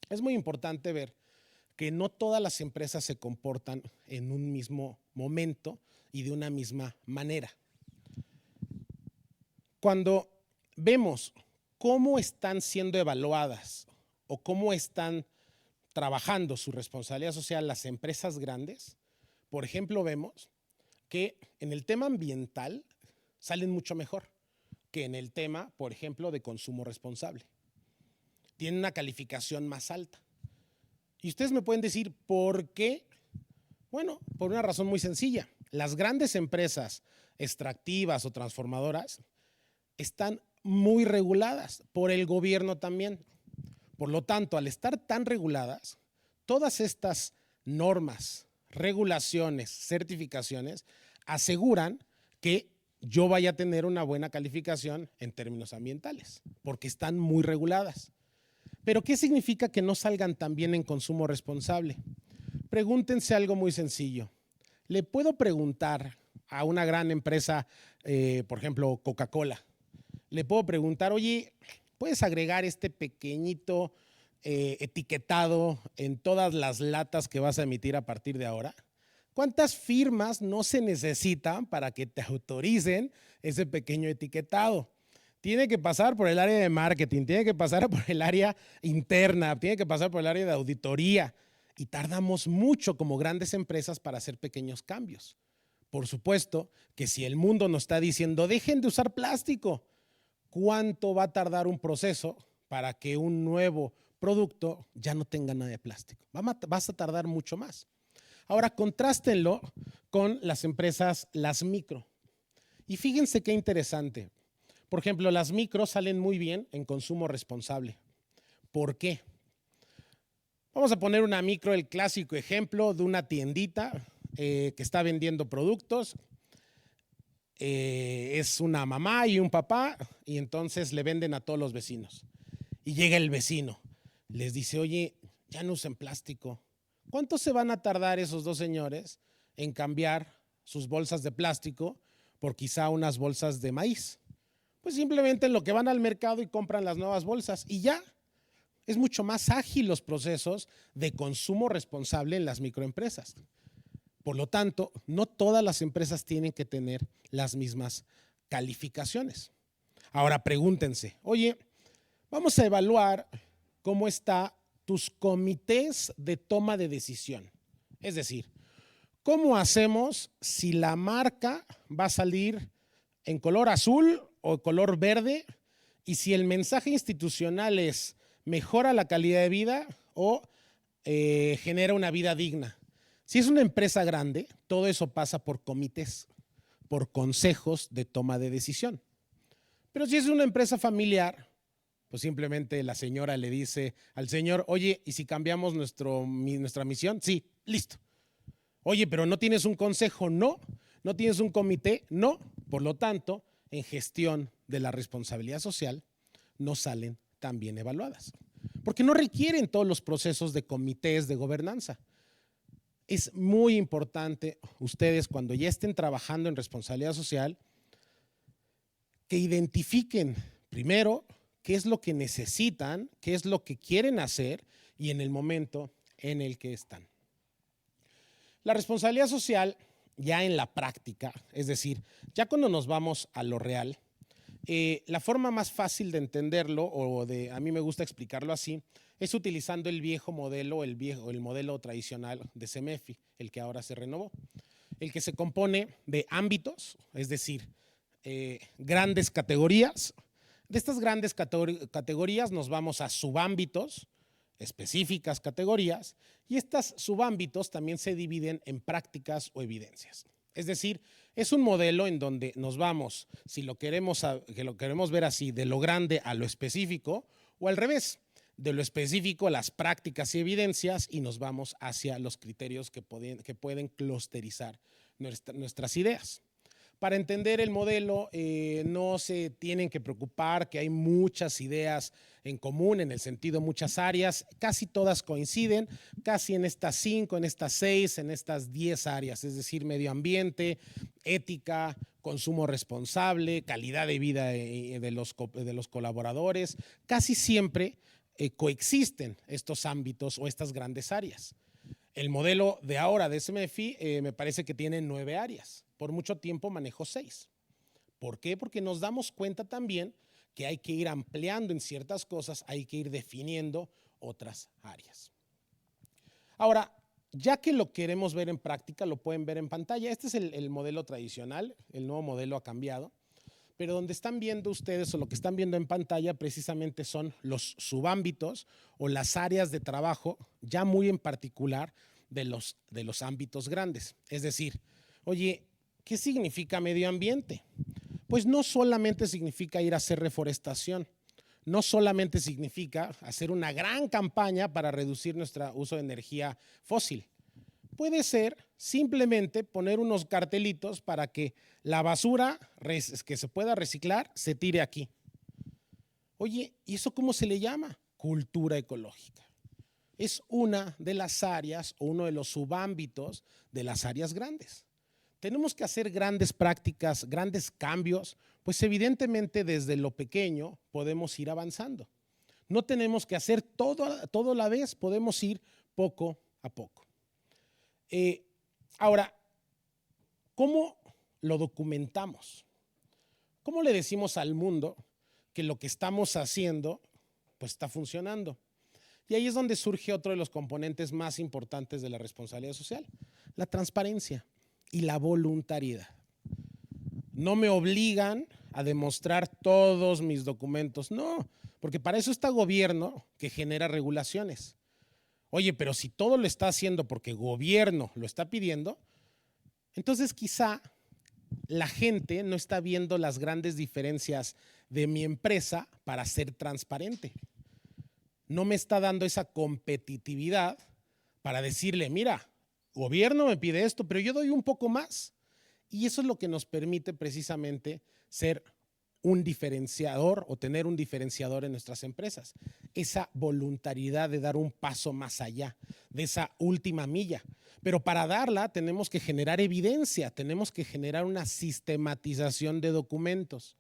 Speaker 1: es muy importante ver que no todas las empresas se comportan en un mismo momento y de una misma manera. Cuando vemos cómo están siendo evaluadas o cómo están trabajando su responsabilidad social las empresas grandes, por ejemplo, vemos que en el tema ambiental salen mucho mejor que en el tema, por ejemplo, de consumo responsable. Tienen una calificación más alta. Y ustedes me pueden decir, ¿por qué? Bueno, por una razón muy sencilla. Las grandes empresas extractivas o transformadoras están muy reguladas por el gobierno también. Por lo tanto, al estar tan reguladas, todas estas normas, regulaciones, certificaciones aseguran que yo vaya a tener una buena calificación en términos ambientales, porque están muy reguladas. Pero ¿qué significa que no salgan también en consumo responsable? Pregúntense algo muy sencillo. Le puedo preguntar a una gran empresa, por ejemplo, Coca-Cola, le puedo preguntar, oye, ¿puedes agregar este pequeñito etiquetado en todas las latas que vas a emitir a partir de ahora? ¿Cuántas firmas no se necesitan para que te autoricen ese pequeño etiquetado? Tiene que pasar por el área de marketing, tiene que pasar por el área interna, tiene que pasar por el área de auditoría. Y tardamos mucho como grandes empresas para hacer pequeños cambios. Por supuesto que si el mundo nos está diciendo, dejen de usar plástico, ¿cuánto va a tardar un proceso para que un nuevo producto ya no tenga nada de plástico? Vas a tardar mucho más. Ahora, contrástenlo con las empresas, las micro. Y fíjense qué interesante. Por ejemplo, las micro salen muy bien en consumo responsable. ¿Por qué? Vamos a poner una micro, el clásico ejemplo de una tiendita que está vendiendo productos. Es una mamá y un papá y entonces le venden a todos los vecinos. Y llega el vecino, les dice, oye, ya no usen plástico. ¿Cuánto se van a tardar esos dos señores en cambiar sus bolsas de plástico por quizá unas bolsas de maíz? Pues simplemente en lo que van al mercado y compran las nuevas bolsas y ya. Es mucho más ágil los procesos de consumo responsable en las microempresas. Por lo tanto, no todas las empresas tienen que tener las mismas calificaciones. Ahora pregúntense, oye, vamos a evaluar cómo están tus comités de toma de decisión. Es decir, ¿cómo hacemos si la marca va a salir en color azul o color verde? Y si el mensaje institucional es mejora la calidad de vida o genera una vida digna. Si es una empresa grande, todo eso pasa por comités. por consejos de toma de decisión. Pero si es una empresa familiar, pues simplemente la señora le dice al señor, oye, ¿y si cambiamos nuestra misión? Sí, listo. Oye, pero ¿no tienes un consejo? No. ¿No tienes un comité? No. Por lo tanto, en gestión de la responsabilidad social, no salen tan bien evaluadas. Porque no requieren todos los procesos de comités de gobernanza. Es muy importante ustedes cuando ya estén trabajando en responsabilidad social que identifiquen primero qué es lo que necesitan, qué es lo que quieren hacer y en el momento en el que están. La responsabilidad social ya en la práctica, es decir, ya cuando nos vamos a lo real, la forma más fácil de entenderlo a mí me gusta explicarlo así, es utilizando el viejo modelo, el modelo tradicional de CEMEFI, el que ahora se renovó, el que se compone de ámbitos, es decir, grandes categorías. De estas grandes categorías nos vamos a subámbitos, específicas categorías, y estos subámbitos también se dividen en prácticas o evidencias. Es decir, es un modelo en donde nos vamos, si lo queremos ver así, de lo grande a lo específico, o al revés, de lo específico a las prácticas y evidencias, y nos vamos hacia los criterios que pueden clusterizar nuestras ideas. Para entender el modelo, no se tienen que preocupar que hay muchas ideas en común, en el sentido muchas áreas, casi todas coinciden, casi en estas 5, en estas 6, en estas 10 áreas, es decir, medio ambiente, ética, consumo responsable, calidad de vida de los colaboradores, casi siempre coexisten estos ámbitos o estas grandes áreas. El modelo de ahora de CEMEFI me parece que tiene 9 áreas. Por mucho tiempo manejó 6. ¿Por qué? Porque nos damos cuenta también que hay que ir ampliando en ciertas cosas, hay que ir definiendo otras áreas. Ahora, ya que lo queremos ver en práctica, lo pueden ver en pantalla. Este es el modelo tradicional, el nuevo modelo ha cambiado, pero donde están viendo ustedes o lo que están viendo en pantalla precisamente son los subámbitos o las áreas de trabajo, ya muy en particular de los ámbitos grandes. Es decir, oye, ¿qué significa medio ambiente? Pues no solamente significa ir a hacer reforestación, no solamente significa hacer una gran campaña para reducir nuestro uso de energía fósil. Puede ser simplemente poner unos cartelitos para que la basura que se pueda reciclar se tire aquí. Oye, ¿y eso cómo se le llama? Cultura ecológica. Es una de las áreas o uno de los subámbitos de las áreas grandes. Tenemos que hacer grandes prácticas, grandes cambios, pues evidentemente desde lo pequeño podemos ir avanzando. No tenemos que hacer todo a la vez, podemos ir poco a poco. Ahora, ¿cómo lo documentamos? ¿Cómo le decimos al mundo que lo que estamos haciendo pues está funcionando? Y ahí es donde surge otro de los componentes más importantes de la responsabilidad social, la transparencia y la voluntariedad. No me obligan a demostrar todos mis documentos, no, porque para eso está gobierno que genera regulaciones. Oye, pero si todo lo está haciendo porque gobierno lo está pidiendo, entonces quizá la gente no está viendo las grandes diferencias de mi empresa para ser transparente. No me está dando esa competitividad para decirle, mira, gobierno me pide esto, pero yo doy un poco más. Y eso es lo que nos permite precisamente ser un diferenciador o tener un diferenciador en nuestras empresas. Esa voluntariedad de dar un paso más allá, de esa última milla. Pero para darla tenemos que generar evidencia, tenemos que generar una sistematización de documentos.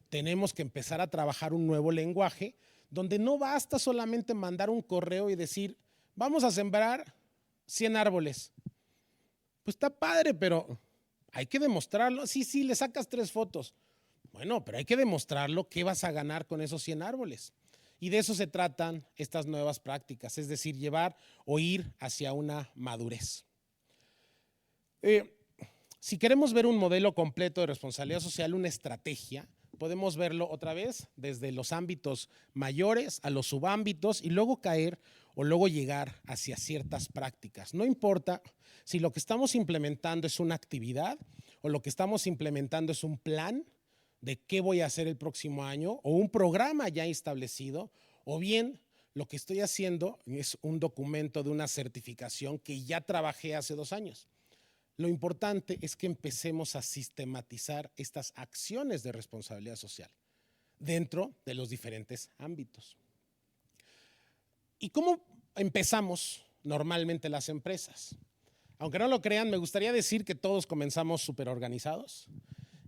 Speaker 1: Tenemos que empezar a trabajar un nuevo lenguaje donde no basta solamente mandar un correo y decir, vamos a sembrar 100 árboles. Pues está padre, pero hay que demostrarlo. Sí, le sacas 3 fotos. Bueno, pero hay que demostrarlo qué vas a ganar con esos 100 árboles. Y de eso se tratan estas nuevas prácticas, es decir, llevar o ir hacia una madurez. Si queremos ver un modelo completo de responsabilidad social, una estrategia, podemos verlo otra vez desde los ámbitos mayores a los subámbitos y luego caer o luego llegar hacia ciertas prácticas. No importa si lo que estamos implementando es una actividad o lo que estamos implementando es un plan de qué voy a hacer el próximo año o un programa ya establecido, o bien lo que estoy haciendo es un documento de una certificación que ya trabajé hace 2 años. Lo importante es que empecemos a sistematizar estas acciones de responsabilidad social dentro de los diferentes ámbitos. ¿Y cómo empezamos normalmente las empresas? Aunque no lo crean, me gustaría decir que todos comenzamos súper organizados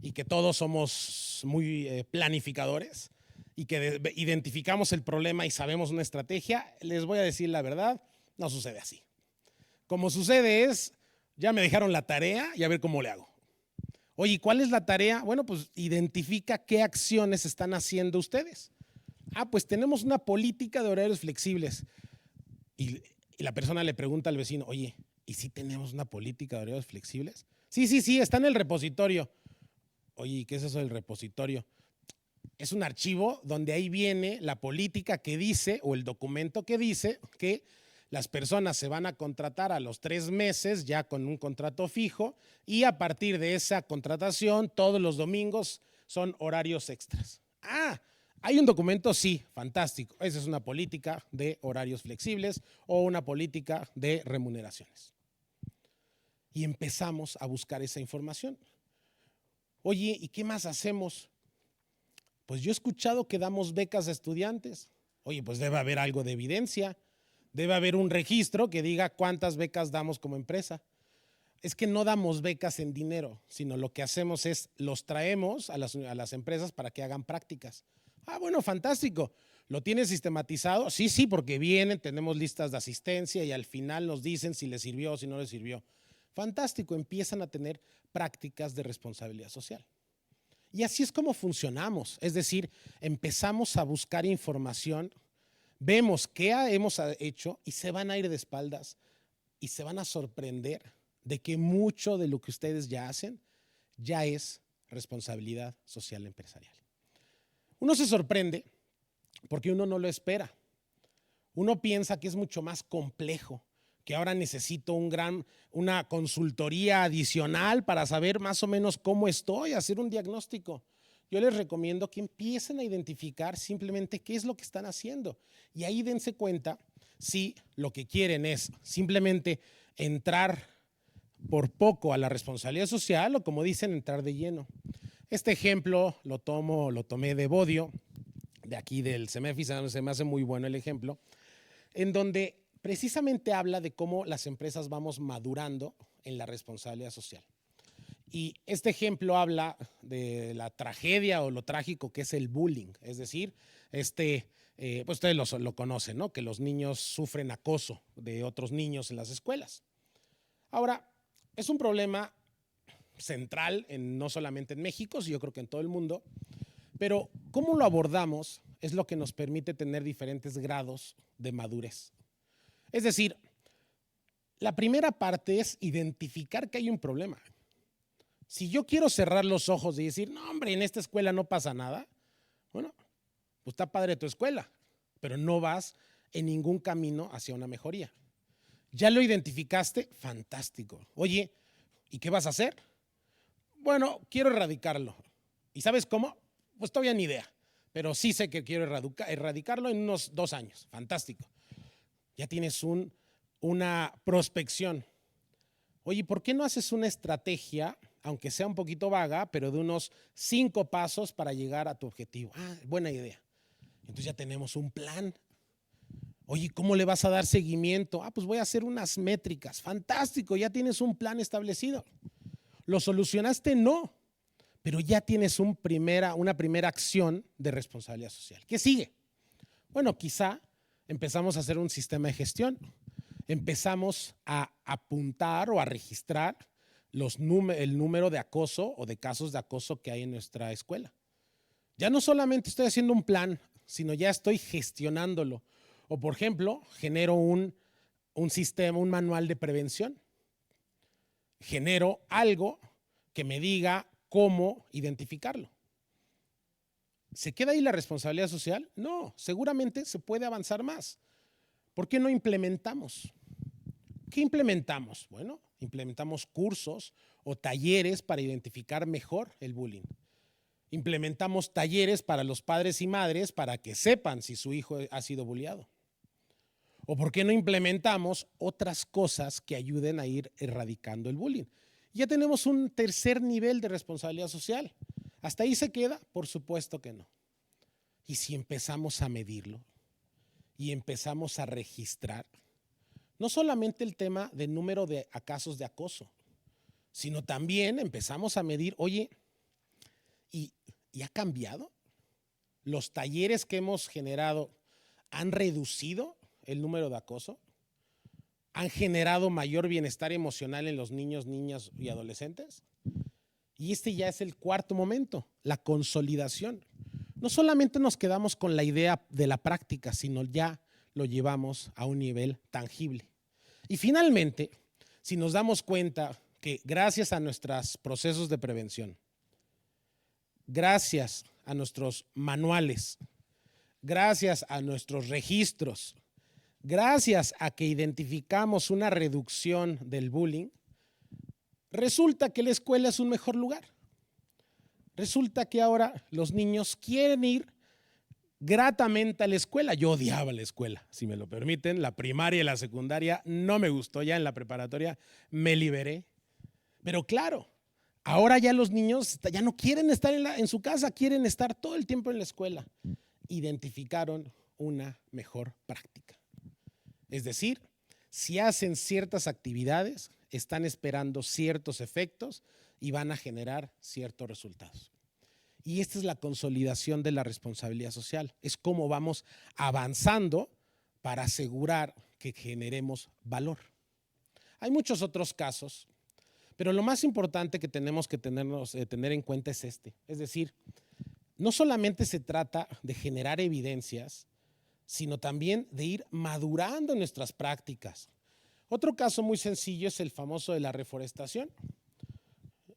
Speaker 1: y que todos somos muy planificadores y que identificamos el problema y sabemos una estrategia. Les voy a decir la verdad, no sucede así. Como sucede es, ya me dejaron la tarea y a ver cómo le hago. Oye, ¿cuál es la tarea? Bueno, pues identifica qué acciones están haciendo ustedes. Pues tenemos una política de horarios flexibles. Y la persona le pregunta al vecino, oye, ¿y si tenemos una política de horarios flexibles? Sí, está en el repositorio. Oye, ¿qué es eso del repositorio? Es un archivo donde ahí viene la política que dice, o el documento que dice, que las personas se van a contratar a los 3 meses ya con un contrato fijo y a partir de esa contratación todos los domingos son horarios extras. Hay un documento, sí, fantástico. Esa es una política de horarios flexibles o una política de remuneraciones. Y empezamos a buscar esa información. Oye, ¿y qué más hacemos? Pues yo he escuchado que damos becas a estudiantes. Oye, pues debe haber algo de evidencia. Debe haber un registro que diga cuántas becas damos como empresa. Es que no damos becas en dinero, sino lo que hacemos es los traemos a las empresas para que hagan prácticas. Bueno, fantástico. ¿Lo tienes sistematizado? Sí, porque vienen, tenemos listas de asistencia y al final nos dicen si les sirvió o si no les sirvió. Fantástico, empiezan a tener prácticas de responsabilidad social. Y así es como funcionamos, es decir, empezamos a buscar información, vemos qué hemos hecho y se van a ir de espaldas y se van a sorprender de que mucho de lo que ustedes ya hacen ya es responsabilidad social empresarial. Uno se sorprende porque uno no lo espera. Uno piensa que es mucho más complejo, que ahora necesito una consultoría adicional para saber más o menos cómo estoy, hacer un diagnóstico. Yo les recomiendo que empiecen a identificar simplemente qué es lo que están haciendo y ahí dense cuenta si lo que quieren es simplemente entrar por poco a la responsabilidad social o, como dicen, entrar de lleno. Este ejemplo lo tomé de Bodio, de aquí del CEMEFI, se me hace muy bueno el ejemplo, en donde precisamente habla de cómo las empresas vamos madurando en la responsabilidad social. Y este ejemplo habla de la tragedia o lo trágico que es el bullying, es decir, pues ustedes lo conocen, ¿no? Que los niños sufren acoso de otros niños en las escuelas. Ahora, es un problema central no solamente en México, sino yo creo que en todo el mundo, pero cómo lo abordamos es lo que nos permite tener diferentes grados de madurez. Es decir, la primera parte es identificar que hay un problema. Si yo quiero cerrar los ojos y decir, no, hombre, en esta escuela no pasa nada, bueno, pues está padre tu escuela, pero no vas en ningún camino hacia una mejoría. ¿Ya lo identificaste? Fantástico. Oye, ¿y qué vas a hacer? Bueno, quiero erradicarlo. ¿Y sabes cómo? Pues todavía ni idea, pero sí sé que quiero erradicarlo en unos 2 años. Fantástico. Ya tienes una prospección. Oye, ¿por qué no haces una estrategia, aunque sea un poquito vaga, pero de unos 5 pasos para llegar a tu objetivo? Buena idea. Entonces ya tenemos un plan. Oye, ¿cómo le vas a dar seguimiento? Pues voy a hacer unas métricas. Fantástico, ya tienes un plan establecido. ¿Lo solucionaste? No, pero ya tienes una primera acción de responsabilidad social. ¿Qué sigue? Bueno, quizá empezamos a hacer un sistema de gestión. Empezamos a apuntar o a registrar el número de acoso o de casos de acoso que hay en nuestra escuela. Ya no solamente estoy haciendo un plan, sino ya estoy gestionándolo. O, por ejemplo, genero un sistema, un manual de prevención. Genero algo que me diga cómo identificarlo. ¿Se queda ahí la responsabilidad social? No, seguramente se puede avanzar más. ¿Por qué no implementamos? ¿Qué implementamos? Bueno, implementamos cursos o talleres para identificar mejor el bullying. Implementamos talleres para los padres y madres para que sepan si su hijo ha sido bulliado. ¿O por qué no implementamos otras cosas que ayuden a ir erradicando el bullying? Ya tenemos un tercer nivel de responsabilidad social. ¿Hasta ahí se queda? Por supuesto que no. Y si empezamos a medirlo y empezamos a registrar, no solamente el tema del número de casos de acoso, sino también empezamos a medir, oye, ¿y ha cambiado? ¿Los talleres que hemos generado han reducido el número de acoso? ¿Han generado mayor bienestar emocional en los niños, niñas y adolescentes? Y este ya es el cuarto momento, la consolidación. No solamente nos quedamos con la idea de la práctica, sino ya lo llevamos a un nivel tangible. Y finalmente, si nos damos cuenta que gracias a nuestros procesos de prevención, gracias a nuestros manuales, gracias a nuestros registros, gracias a que identificamos una reducción del bullying, resulta que la escuela es un mejor lugar. Resulta que ahora los niños quieren ir gratamente a la escuela. Yo odiaba la escuela, si me lo permiten. La primaria y la secundaria no me gustó. Ya en la preparatoria me liberé. Pero claro, ahora ya los niños ya no quieren estar en su casa, quieren estar todo el tiempo en la escuela. Identificaron una mejor práctica. Es decir, si hacen ciertas actividades, están esperando ciertos efectos y van a generar ciertos resultados. Y esta es la consolidación de la responsabilidad social. Es cómo vamos avanzando para asegurar que generemos valor. Hay muchos otros casos, pero lo más importante que tenemos que tener en cuenta es este. Es decir, no solamente se trata de generar evidencias, sino también de ir madurando nuestras prácticas. Otro caso muy sencillo es el famoso de la reforestación.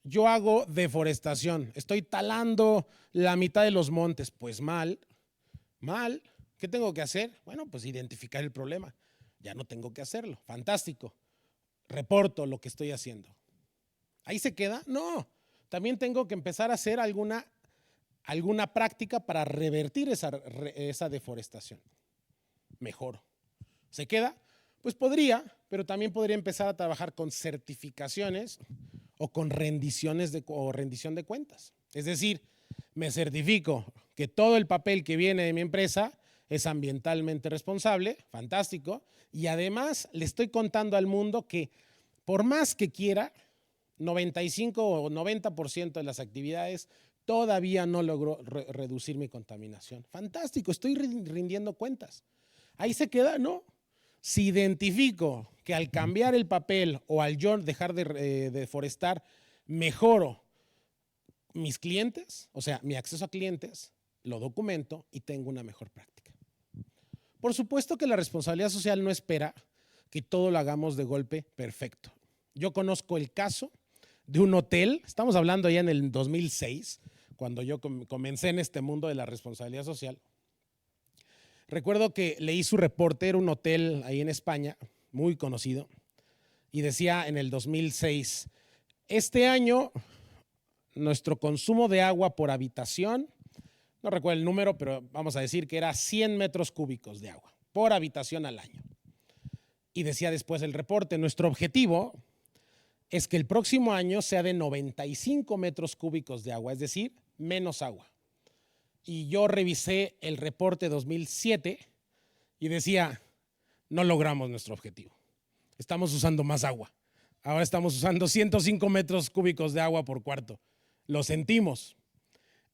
Speaker 1: Yo hago deforestación, estoy talando la mitad de los montes, pues mal. ¿Qué tengo que hacer? Bueno, pues identificar el problema. Ya no tengo que hacerlo, fantástico. Reporto lo que estoy haciendo. ¿Ahí se queda? No, también tengo que empezar a hacer alguna práctica para revertir esa deforestación. Mejor. ¿Se queda? Pues podría, pero también podría empezar a trabajar con certificaciones o con rendición de cuentas. Es decir, me certifico que todo el papel que viene de mi empresa es ambientalmente responsable, fantástico, y además le estoy contando al mundo que por más que quiera, 95 o 90% de las actividades todavía no logró reducir mi contaminación. Fantástico, estoy rindiendo cuentas. ¿Ahí se queda? No. Si identifico que al cambiar el papel o al yo dejar de deforestar, mejoro mis clientes, o sea, mi acceso a clientes, lo documento y tengo una mejor práctica. Por supuesto que la responsabilidad social no espera que todo lo hagamos de golpe perfecto. Yo conozco el caso de un hotel, estamos hablando ya en el 2006, cuando yo comencé en este mundo de la responsabilidad social. Recuerdo que leí su reporte, era un hotel ahí en España, muy conocido, y decía en el 2006, este año nuestro consumo de agua por habitación, no recuerdo el número, pero vamos a decir que era 100 metros cúbicos de agua por habitación al año. Y decía después el reporte, nuestro objetivo es que el próximo año sea de 95 metros cúbicos de agua, es decir, menos agua. Y yo revisé el reporte 2007 y decía, no logramos nuestro objetivo. Estamos usando más agua. Ahora estamos usando 105 metros cúbicos de agua por cuarto. Lo sentimos.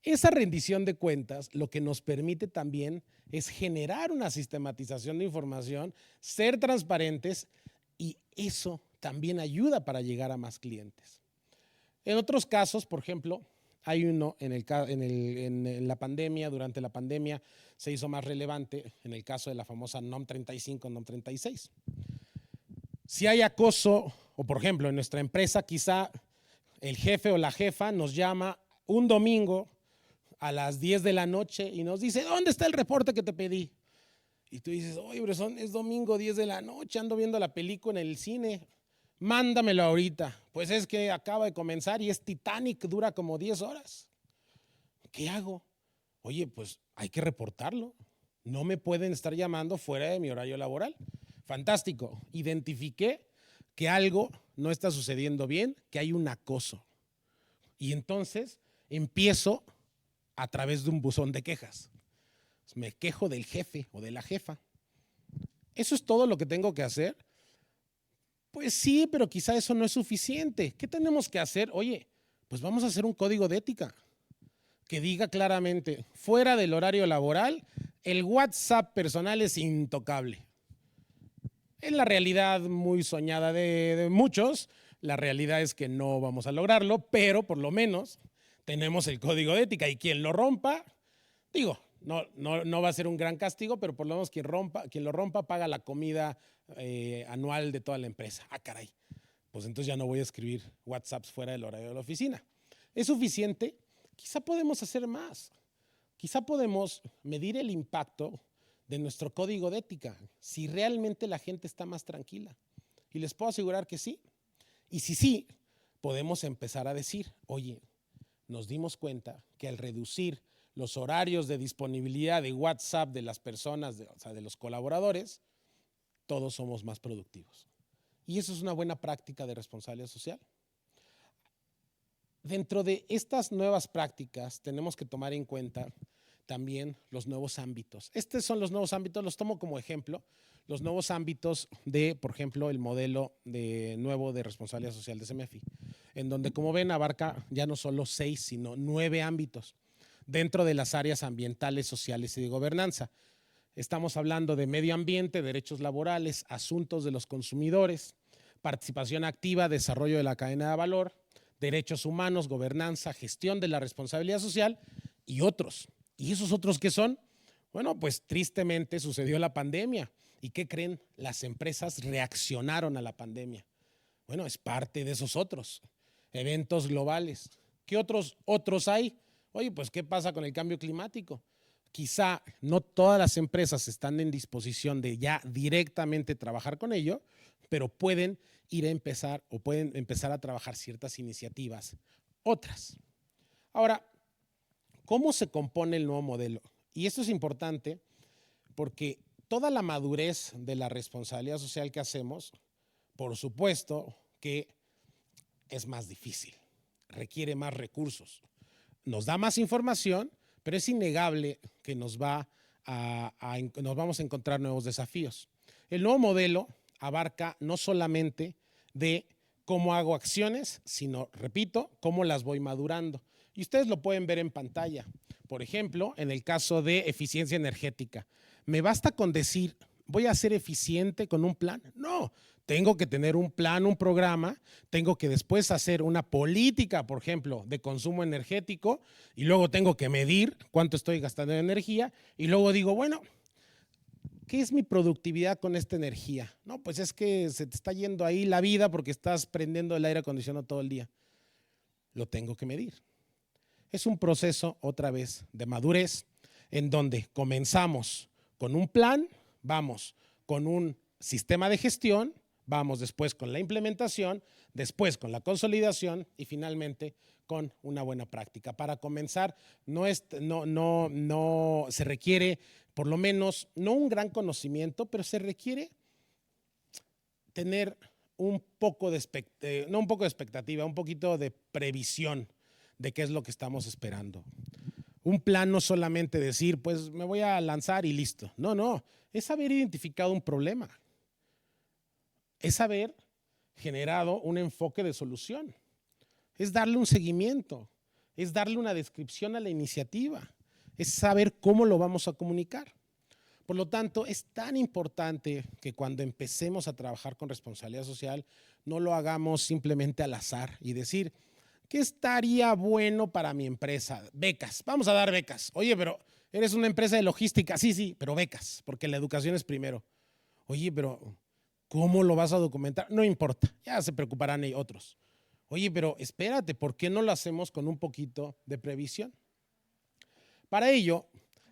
Speaker 1: Esa rendición de cuentas lo que nos permite también es generar una sistematización de información, ser transparentes y eso también ayuda para llegar a más clientes. En otros casos, por ejemplo, hay uno en la pandemia, durante la pandemia se hizo más relevante en el caso de la famosa NOM 35, NOM 36. Si hay acoso, o por ejemplo en nuestra empresa quizá el jefe o la jefa nos llama un domingo a las 10 de la noche y nos dice, ¿dónde está el reporte que te pedí? Y tú dices, oye, es domingo 10 de la noche, ando viendo la película en el cine. Mándamelo ahorita. Pues es que acaba de comenzar y es Titanic, dura como 10 horas. ¿Qué hago? Oye, pues hay que reportarlo. No me pueden estar llamando fuera de mi horario laboral. Fantástico. Identifiqué que algo no está sucediendo bien, que hay un acoso. Y entonces empiezo a través de un buzón de quejas. Me quejo del jefe o de la jefa. ¿Eso es todo lo que tengo que hacer? Pues sí, pero quizá eso no es suficiente. ¿Qué tenemos que hacer? Oye, pues vamos a hacer un código de ética que diga claramente, fuera del horario laboral, el WhatsApp personal es intocable. Es la realidad muy soñada de muchos, la realidad es que no vamos a lograrlo, pero por lo menos tenemos el código de ética y quien lo rompa, digo, no va a ser un gran castigo, pero por lo menos quien lo rompa paga la comida anual de toda la empresa. Ah, caray. Pues entonces ya no voy a escribir WhatsApps fuera del horario de la oficina. ¿Es suficiente? Quizá podemos hacer más. Quizá podemos medir el impacto de nuestro código de ética, si realmente la gente está más tranquila. Y les puedo asegurar que sí. Y si sí, podemos empezar a decir, oye, nos dimos cuenta que al reducir los horarios de disponibilidad de WhatsApp de las personas, o sea, de los colaboradores, todos somos más productivos. Y eso es una buena práctica de responsabilidad social. Dentro de estas nuevas prácticas tenemos que tomar en cuenta también los nuevos ámbitos. Estos son los nuevos ámbitos, los tomo como ejemplo, los nuevos ámbitos de, por ejemplo, el modelo nuevo de responsabilidad social de CEMEFI, en donde, como ven, abarca ya no solo 6, sino 9 ámbitos dentro de las áreas ambientales, sociales y de gobernanza. Estamos hablando de medio ambiente, derechos laborales, asuntos de los consumidores, participación activa, desarrollo de la cadena de valor, derechos humanos, gobernanza, gestión de la responsabilidad social y otros. ¿Y esos otros qué son? Bueno, pues tristemente sucedió la pandemia. ¿Y qué creen? Las empresas reaccionaron a la pandemia. Bueno, es parte de esos otros. Eventos globales. ¿Qué otros hay? Oye, pues ¿qué pasa con el cambio climático? Quizá no todas las empresas están en disposición de ya directamente trabajar con ello, pero pueden ir a empezar o pueden empezar a trabajar ciertas iniciativas. Otras. Ahora, ¿cómo se compone el nuevo modelo? Y esto es importante porque toda la madurez de la responsabilidad social que hacemos, por supuesto que es más difícil, requiere más recursos, nos da más información, pero es innegable que nos vamos a encontrar nuevos desafíos. El nuevo modelo abarca no solamente de cómo hago acciones, sino, repito, cómo las voy madurando. Y ustedes lo pueden ver en pantalla. Por ejemplo, en el caso de eficiencia energética, ¿me basta con decir voy a ser eficiente con un plan? No, tengo que tener un plan, un programa, tengo que después hacer una política, por ejemplo, de consumo energético y luego tengo que medir cuánto estoy gastando en energía y luego digo, bueno, ¿qué es mi productividad con esta energía? No, pues es que se te está yendo ahí la vida porque estás prendiendo el aire acondicionado todo el día. Lo tengo que medir. Es un proceso, otra vez, de madurez, en donde comenzamos con un plan, vamos con un sistema de gestión, vamos después con la implementación, después con la consolidación y finalmente con una buena práctica. Para comenzar, no se requiere, por lo menos, no un gran conocimiento, pero se requiere tener un poco de, no un poco de expectativa, un poquito de previsión de qué es lo que estamos esperando. Un plan no solamente decir, pues me voy a lanzar y listo. No, no, es haber identificado un problema. Es haber generado un enfoque de solución. Es darle un seguimiento. Es darle una descripción a la iniciativa. Es saber cómo lo vamos a comunicar. Por lo tanto, es tan importante que cuando empecemos a trabajar con responsabilidad social, no lo hagamos simplemente al azar y decir, ¿qué estaría bueno para mi empresa? Becas, vamos a dar becas. Oye, pero eres una empresa de logística. Sí, sí, pero becas, porque la educación es primero. Oye, pero ¿cómo lo vas a documentar? No importa, ya se preocuparán otros. Oye, pero espérate, ¿por qué no lo hacemos con un poquito de previsión? Para ello,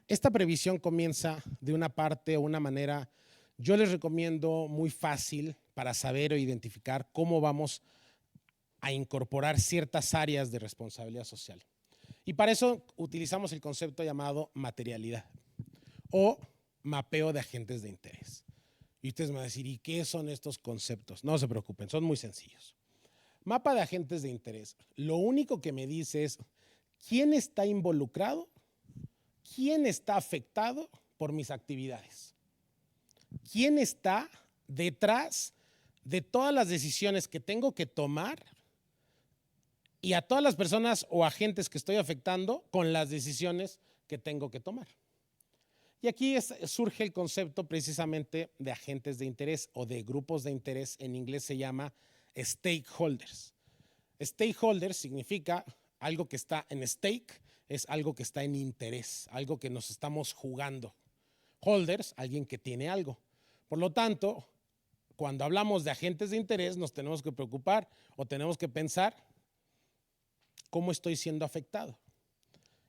Speaker 1: esta previsión comienza de una parte o una manera, yo les recomiendo muy fácil, para saber o identificar cómo vamos a incorporar ciertas áreas de responsabilidad social. Y para eso utilizamos el concepto llamado materialidad o mapeo de agentes de interés. Y ustedes me van a decir, ¿y qué son estos conceptos? No se preocupen, son muy sencillos. Mapa de agentes de interés. Lo único que me dice es quién está involucrado, quién está afectado por mis actividades, quién está detrás de todas las decisiones que tengo que tomar y a todas las personas o agentes que estoy afectando con las decisiones que tengo que tomar. Y aquí surge el concepto precisamente de agentes de interés o de grupos de interés. En inglés se llama stakeholders. Stakeholders significa algo que está en stake, es algo que está en interés, algo que nos estamos jugando. Holders, alguien que tiene algo. Por lo tanto, cuando hablamos de agentes de interés, nos tenemos que preocupar o tenemos que pensar cómo estoy siendo afectado.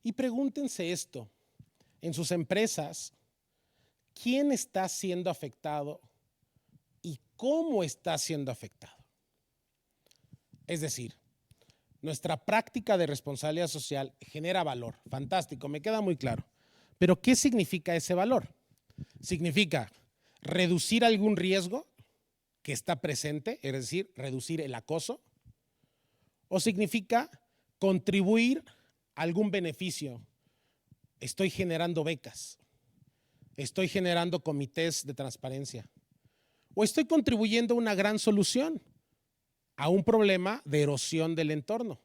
Speaker 1: Y pregúntense esto. En sus empresas, ¿quién está siendo afectado y cómo está siendo afectado? Es decir, nuestra práctica de responsabilidad social genera valor. Fantástico, me queda muy claro. Pero ¿qué significa ese valor? ¿Significa reducir algún riesgo que está presente, es decir, reducir el acoso? ¿O significa contribuir a algún beneficio? Estoy generando becas, estoy generando comités de transparencia o estoy contribuyendo a una gran solución a un problema de erosión del entorno.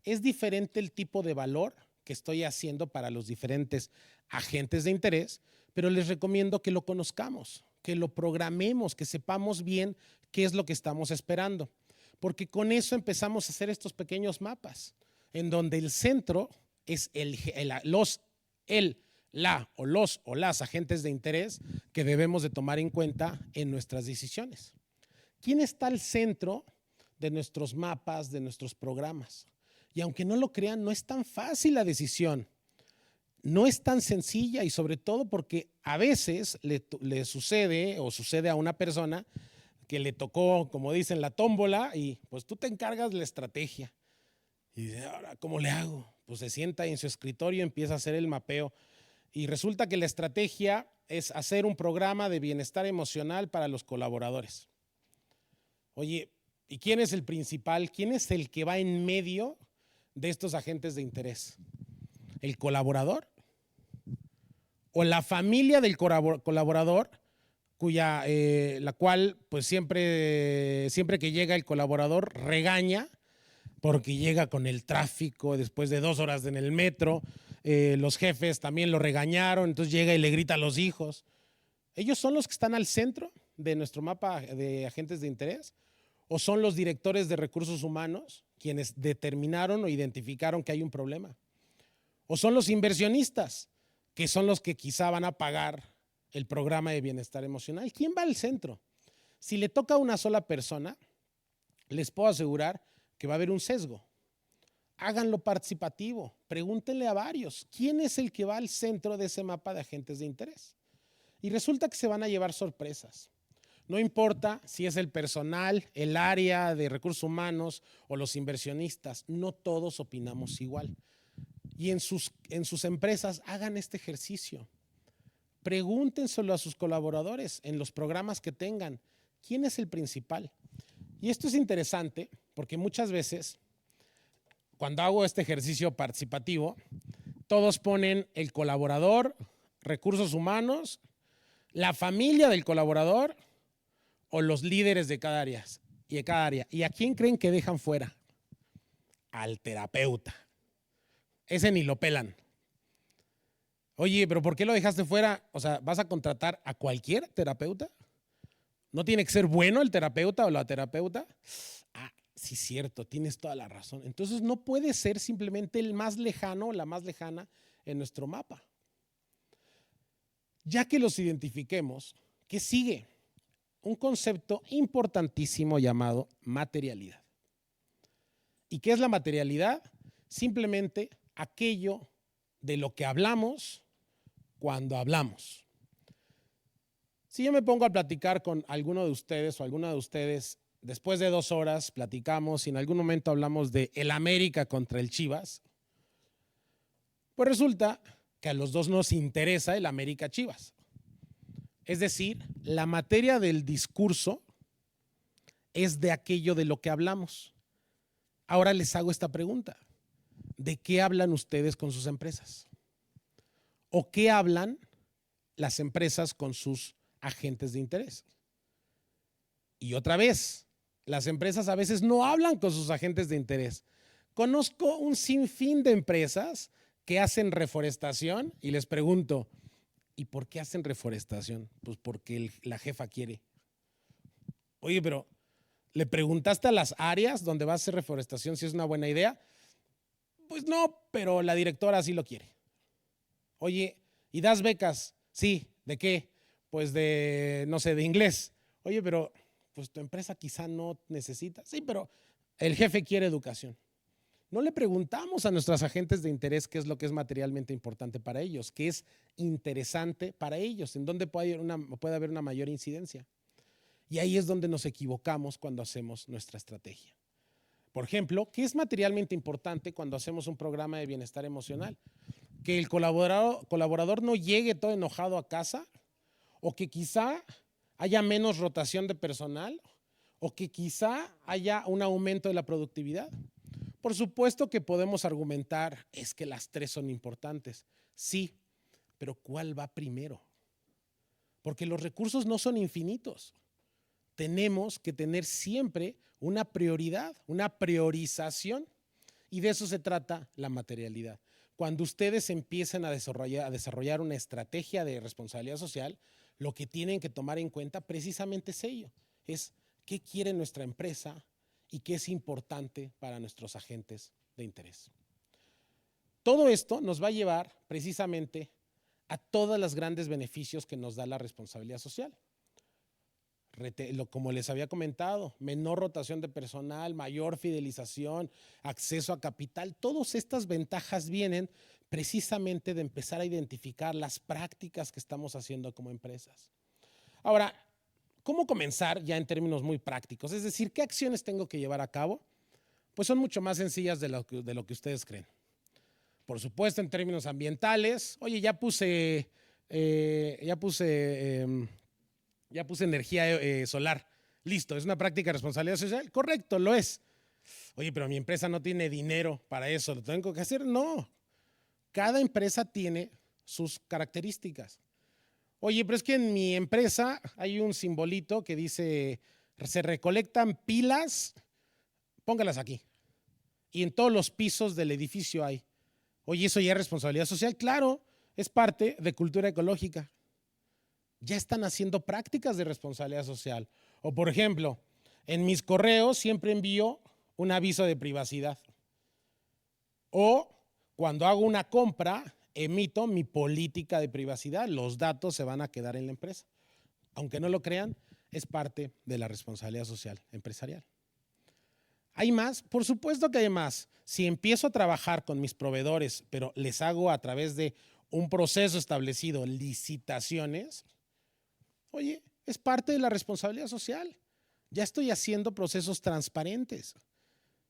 Speaker 1: Es diferente el tipo de valor que estoy haciendo para los diferentes agentes de interés, pero les recomiendo que lo conozcamos, que lo programemos, que sepamos bien qué es lo que estamos esperando, porque con eso empezamos a hacer estos pequeños mapas en donde el centro es los agentes de interés que debemos de tomar en cuenta en nuestras decisiones. ¿Quién está al centro de nuestros mapas, de nuestros programas? Y aunque no lo crean, no es tan fácil la decisión, no es tan sencilla y sobre todo porque a veces le sucede o sucede a una persona que le tocó, como dicen, la tómbola y pues tú te encargas de la estrategia. Y dice, ahora, ¿cómo le hago? Pues se sienta en su escritorio y empieza a hacer el mapeo. Y resulta que la estrategia es hacer un programa de bienestar emocional para los colaboradores. Oye, ¿y quién es el principal? ¿Quién es el que va en medio de estos agentes de interés? ¿El colaborador? ¿O la familia del colaborador, la cual pues siempre que llega el colaborador regaña porque llega con el tráfico después de 2 horas en el metro, los jefes también lo regañaron, entonces llega y le grita a los hijos? ¿Ellos son los que están al centro de nuestro mapa de agentes de interés? ¿O son los directores de recursos humanos quienes determinaron o identificaron que hay un problema? ¿O son los inversionistas, que son los que quizá van a pagar el programa de bienestar emocional? ¿Quién va al centro? Si le toca a una sola persona, les puedo asegurar que va a haber un sesgo. Háganlo participativo, pregúntenle a varios, ¿quién es el que va al centro de ese mapa de agentes de interés? Y resulta que se van a llevar sorpresas. No importa si es el personal, el área de recursos humanos o los inversionistas, no todos opinamos igual. Y en sus empresas hagan este ejercicio. Pregúntenselo a sus colaboradores en los programas que tengan. ¿Quién es el principal? Y esto es interesante porque muchas veces, cuando hago este ejercicio participativo, todos ponen el colaborador, recursos humanos, la familia del colaborador o los líderes de cada área. ¿Y a quién creen que dejan fuera? Al terapeuta. Ese ni lo pelan. Oye, pero ¿por qué lo dejaste fuera? O sea, ¿vas a contratar a cualquier terapeuta? ¿No tiene que ser bueno el terapeuta o la terapeuta? Ah, sí, cierto, tienes toda la razón. Entonces no puede ser simplemente el más lejano o la más lejana en nuestro mapa. Ya que los identifiquemos, ¿qué sigue? Un concepto importantísimo llamado materialidad. ¿Y qué es la materialidad? Simplemente aquello de lo que hablamos cuando hablamos. Si yo me pongo a platicar con alguno de ustedes o alguna de ustedes, después de 2 horas platicamos y en algún momento hablamos de el América contra el Chivas, pues resulta que a los dos nos interesa el América Chivas. Es decir, la materia del discurso es de aquello de lo que hablamos. Ahora les hago esta pregunta. ¿De qué hablan ustedes con sus empresas? ¿O qué hablan las empresas con sus agentes de interés? Y otra vez, las empresas a veces no hablan con sus agentes de interés. Conozco un sinfín de empresas que hacen reforestación y les pregunto, ¿y por qué hacen reforestación? Pues porque la jefa quiere. Oye, pero ¿le preguntaste a las áreas donde va a hacer reforestación si es una buena idea? Pues no, pero la directora sí lo quiere. Oye, ¿y das becas? Sí, ¿de qué? Pues de, no sé, de inglés. Oye, pero pues tu empresa quizá no necesita. Sí, pero el jefe quiere educación. No le preguntamos a nuestros agentes de interés qué es lo que es materialmente importante para ellos, qué es interesante para ellos, en dónde puede haber una mayor incidencia. Y ahí es donde nos equivocamos cuando hacemos nuestra estrategia. Por ejemplo, ¿qué es materialmente importante cuando hacemos un programa de bienestar emocional? Que el colaborador no llegue todo enojado a casa, o que quizá haya menos rotación de personal, o que quizá haya un aumento de la productividad. Por supuesto que podemos argumentar, es que las tres son importantes. Sí, pero ¿cuál va primero? Porque los recursos no son infinitos. Tenemos que tener siempre una prioridad, una priorización, y de eso se trata la materialidad. Cuando ustedes empiezan a desarrollar una estrategia de responsabilidad social, lo que tienen que tomar en cuenta precisamente es ello, es qué quiere nuestra empresa y qué es importante para nuestros agentes de interés. Todo esto nos va a llevar precisamente a todos los grandes beneficios que nos da la responsabilidad social. Como les había comentado, menor rotación de personal, mayor fidelización, acceso a capital, todas estas ventajas vienen precisamente de empezar a identificar las prácticas que estamos haciendo como empresas. Ahora, ¿cómo comenzar ya en términos muy prácticos? Es decir, ¿qué acciones tengo que llevar a cabo? Pues son mucho más sencillas de lo que ustedes creen. Por supuesto, en términos ambientales, oye, ya puse energía solar. Listo, ¿es una práctica de responsabilidad social? Correcto, lo es. Oye, pero mi empresa no tiene dinero para eso, ¿lo tengo que hacer? No. Cada empresa tiene sus características. Oye, pero es que en mi empresa hay un simbolito que dice, se recolectan pilas, póngalas aquí. Y en todos los pisos del edificio hay. Oye, ¿eso ya es responsabilidad social? Claro, es parte de cultura ecológica. Ya están haciendo prácticas de responsabilidad social. O por ejemplo, en mis correos siempre envío un aviso de privacidad. O cuando hago una compra, emito mi política de privacidad. Los datos se van a quedar en la empresa. Aunque no lo crean, es parte de la responsabilidad social empresarial. ¿Hay más? Por supuesto que hay más. Si empiezo a trabajar con mis proveedores, pero les hago a través de un proceso establecido, licitaciones, oye, es parte de la responsabilidad social. Ya estoy haciendo procesos transparentes.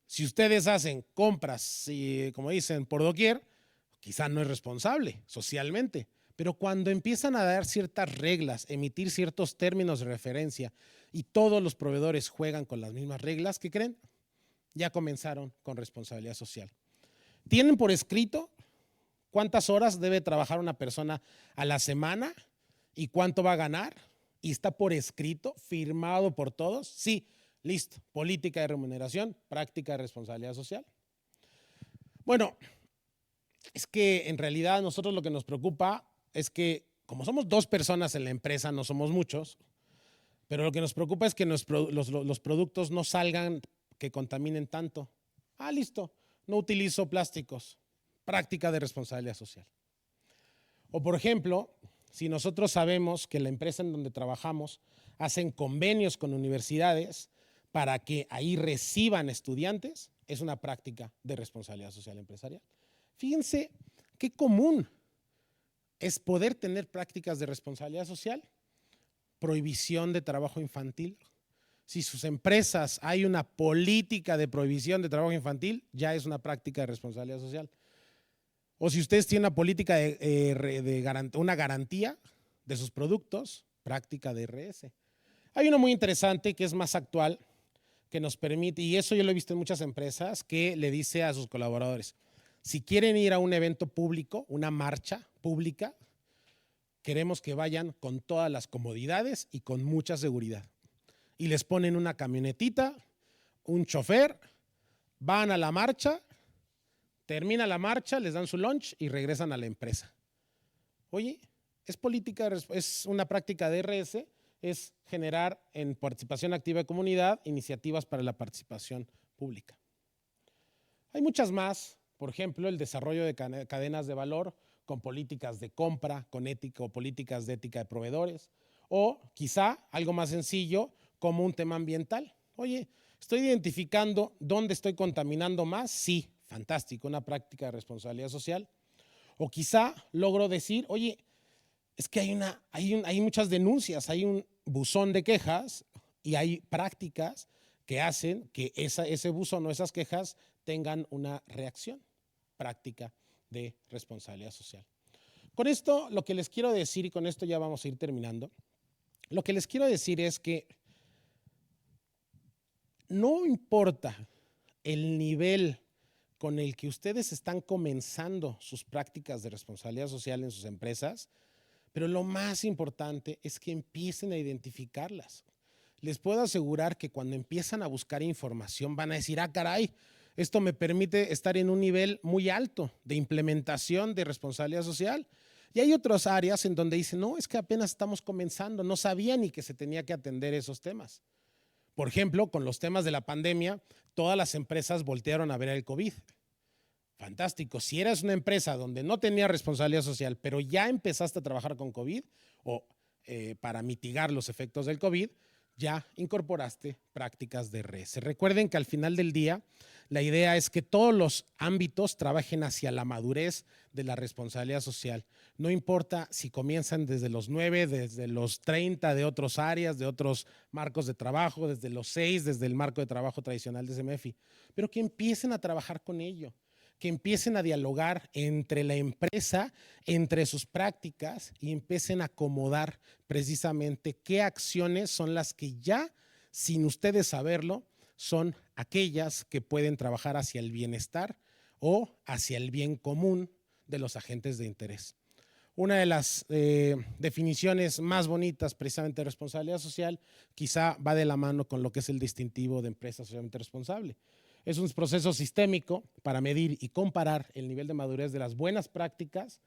Speaker 1: Si ustedes hacen compras, como dicen, por doquier, quizá no es responsable socialmente, pero cuando empiezan a dar ciertas reglas, emitir ciertos términos de referencia y todos los proveedores juegan con las mismas reglas, ¿qué creen? Ya comenzaron con responsabilidad social. ¿Tienen por escrito cuántas horas debe trabajar una persona a la semana y cuánto va a ganar? ¿Y está por escrito, firmado por todos? Sí, listo. Política de remuneración, práctica de responsabilidad social. Bueno, es que en realidad a nosotros lo que nos preocupa es que como somos 2 personas en la empresa, no somos muchos, pero lo que nos preocupa es que los productos no salgan que contaminen tanto. Ah, listo, no utilizo plásticos. Práctica de responsabilidad social. O por ejemplo, si nosotros sabemos que la empresa en donde trabajamos hacen convenios con universidades para que ahí reciban estudiantes, es una práctica de responsabilidad social empresarial. Fíjense qué común es poder tener prácticas de responsabilidad social. prohibición de trabajo infantil. Si sus empresas hay una política de prohibición de trabajo infantil, ya es una práctica de responsabilidad social. O si ustedes tienen una política una garantía de sus productos, práctica de RS. Hay uno muy interesante que es más actual, que nos permite, y eso yo lo he visto en muchas empresas, que le dice a sus colaboradores, si quieren ir a un evento público, una marcha pública, queremos que vayan con todas las comodidades y con mucha seguridad. Y les ponen una camionetita, un chofer, van a la marcha, termina la marcha, les dan su lunch y regresan a la empresa. Oye, es una práctica de RS, es generar en participación activa de comunidad iniciativas para la participación pública. Hay muchas más, por ejemplo, el desarrollo de cadenas de valor con políticas de compra, con ética o políticas de ética de proveedores, o quizá algo más sencillo como un tema ambiental. Oye, ¿estoy identificando dónde estoy contaminando más? Sí, fantástico, una práctica de responsabilidad social. O quizá logro decir, oye, es que hay muchas denuncias, hay un buzón de quejas y hay prácticas que hacen que ese buzón o esas quejas tengan una reacción, práctica de responsabilidad social. Con esto, lo que les quiero decir, y con esto ya vamos a ir terminando, lo que les quiero decir es que no importa el nivel con el que ustedes están comenzando sus prácticas de responsabilidad social en sus empresas, pero lo más importante es que empiecen a identificarlas. Les puedo asegurar que cuando empiezan a buscar información van a decir, ah, caray, esto me permite estar en un nivel muy alto de implementación de responsabilidad social. Y hay otras áreas en donde dicen, no, es que apenas estamos comenzando, no sabía ni que se tenía que atender esos temas. Por ejemplo, con los temas de la pandemia, todas las empresas voltearon a ver el COVID. Fantástico. Si eras una empresa donde no tenía responsabilidad social, pero ya empezaste a trabajar con COVID o para mitigar los efectos del COVID, ya incorporaste prácticas de RS. Recuerden que al final del día, la idea es que todos los ámbitos trabajen hacia la madurez de la responsabilidad social. No importa si comienzan desde los 9, desde los 30 de otras áreas, de otros marcos de trabajo, desde los 6, desde el marco de trabajo tradicional de CMFI, pero que empiecen a trabajar con ello, que empiecen a dialogar entre la empresa, entre sus prácticas y empiecen a acomodar precisamente qué acciones son las que ya, sin ustedes saberlo, son aquellas que pueden trabajar hacia el bienestar o hacia el bien común de los agentes de interés. Una de las definiciones más bonitas precisamente de responsabilidad social quizá va de la mano con lo que es el distintivo de empresa socialmente responsable. Es un proceso sistémico para medir y comparar el nivel de madurez de las buenas prácticas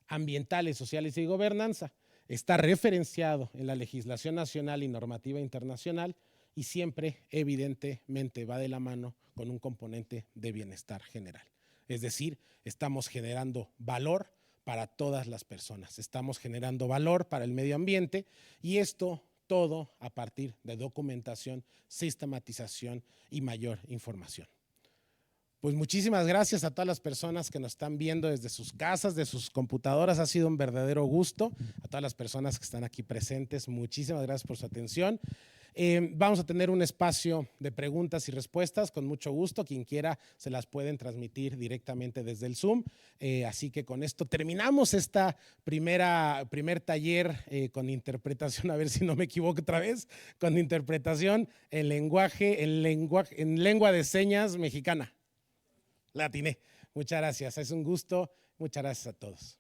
Speaker 1: ambientales, sociales y de gobernanza. Está referenciado en la legislación nacional y normativa internacional y siempre, evidentemente, va de la mano con un componente de bienestar general. Es decir, estamos generando valor para todas las personas, estamos generando valor para el medio ambiente y esto todo a partir de documentación, sistematización y mayor información. Pues muchísimas gracias a todas las personas que nos están viendo desde sus casas, de sus computadoras. Ha sido un verdadero gusto. A todas las personas que están aquí presentes, muchísimas gracias por su atención. Vamos a tener un espacio de preguntas y respuestas con mucho gusto. Quien quiera se las pueden transmitir directamente desde el Zoom. Así que con esto terminamos esta primer taller con interpretación, a ver si no me equivoco otra vez, con interpretación en lengua de señas mexicana. La atiné. Muchas gracias. Es un gusto. Muchas gracias a todos.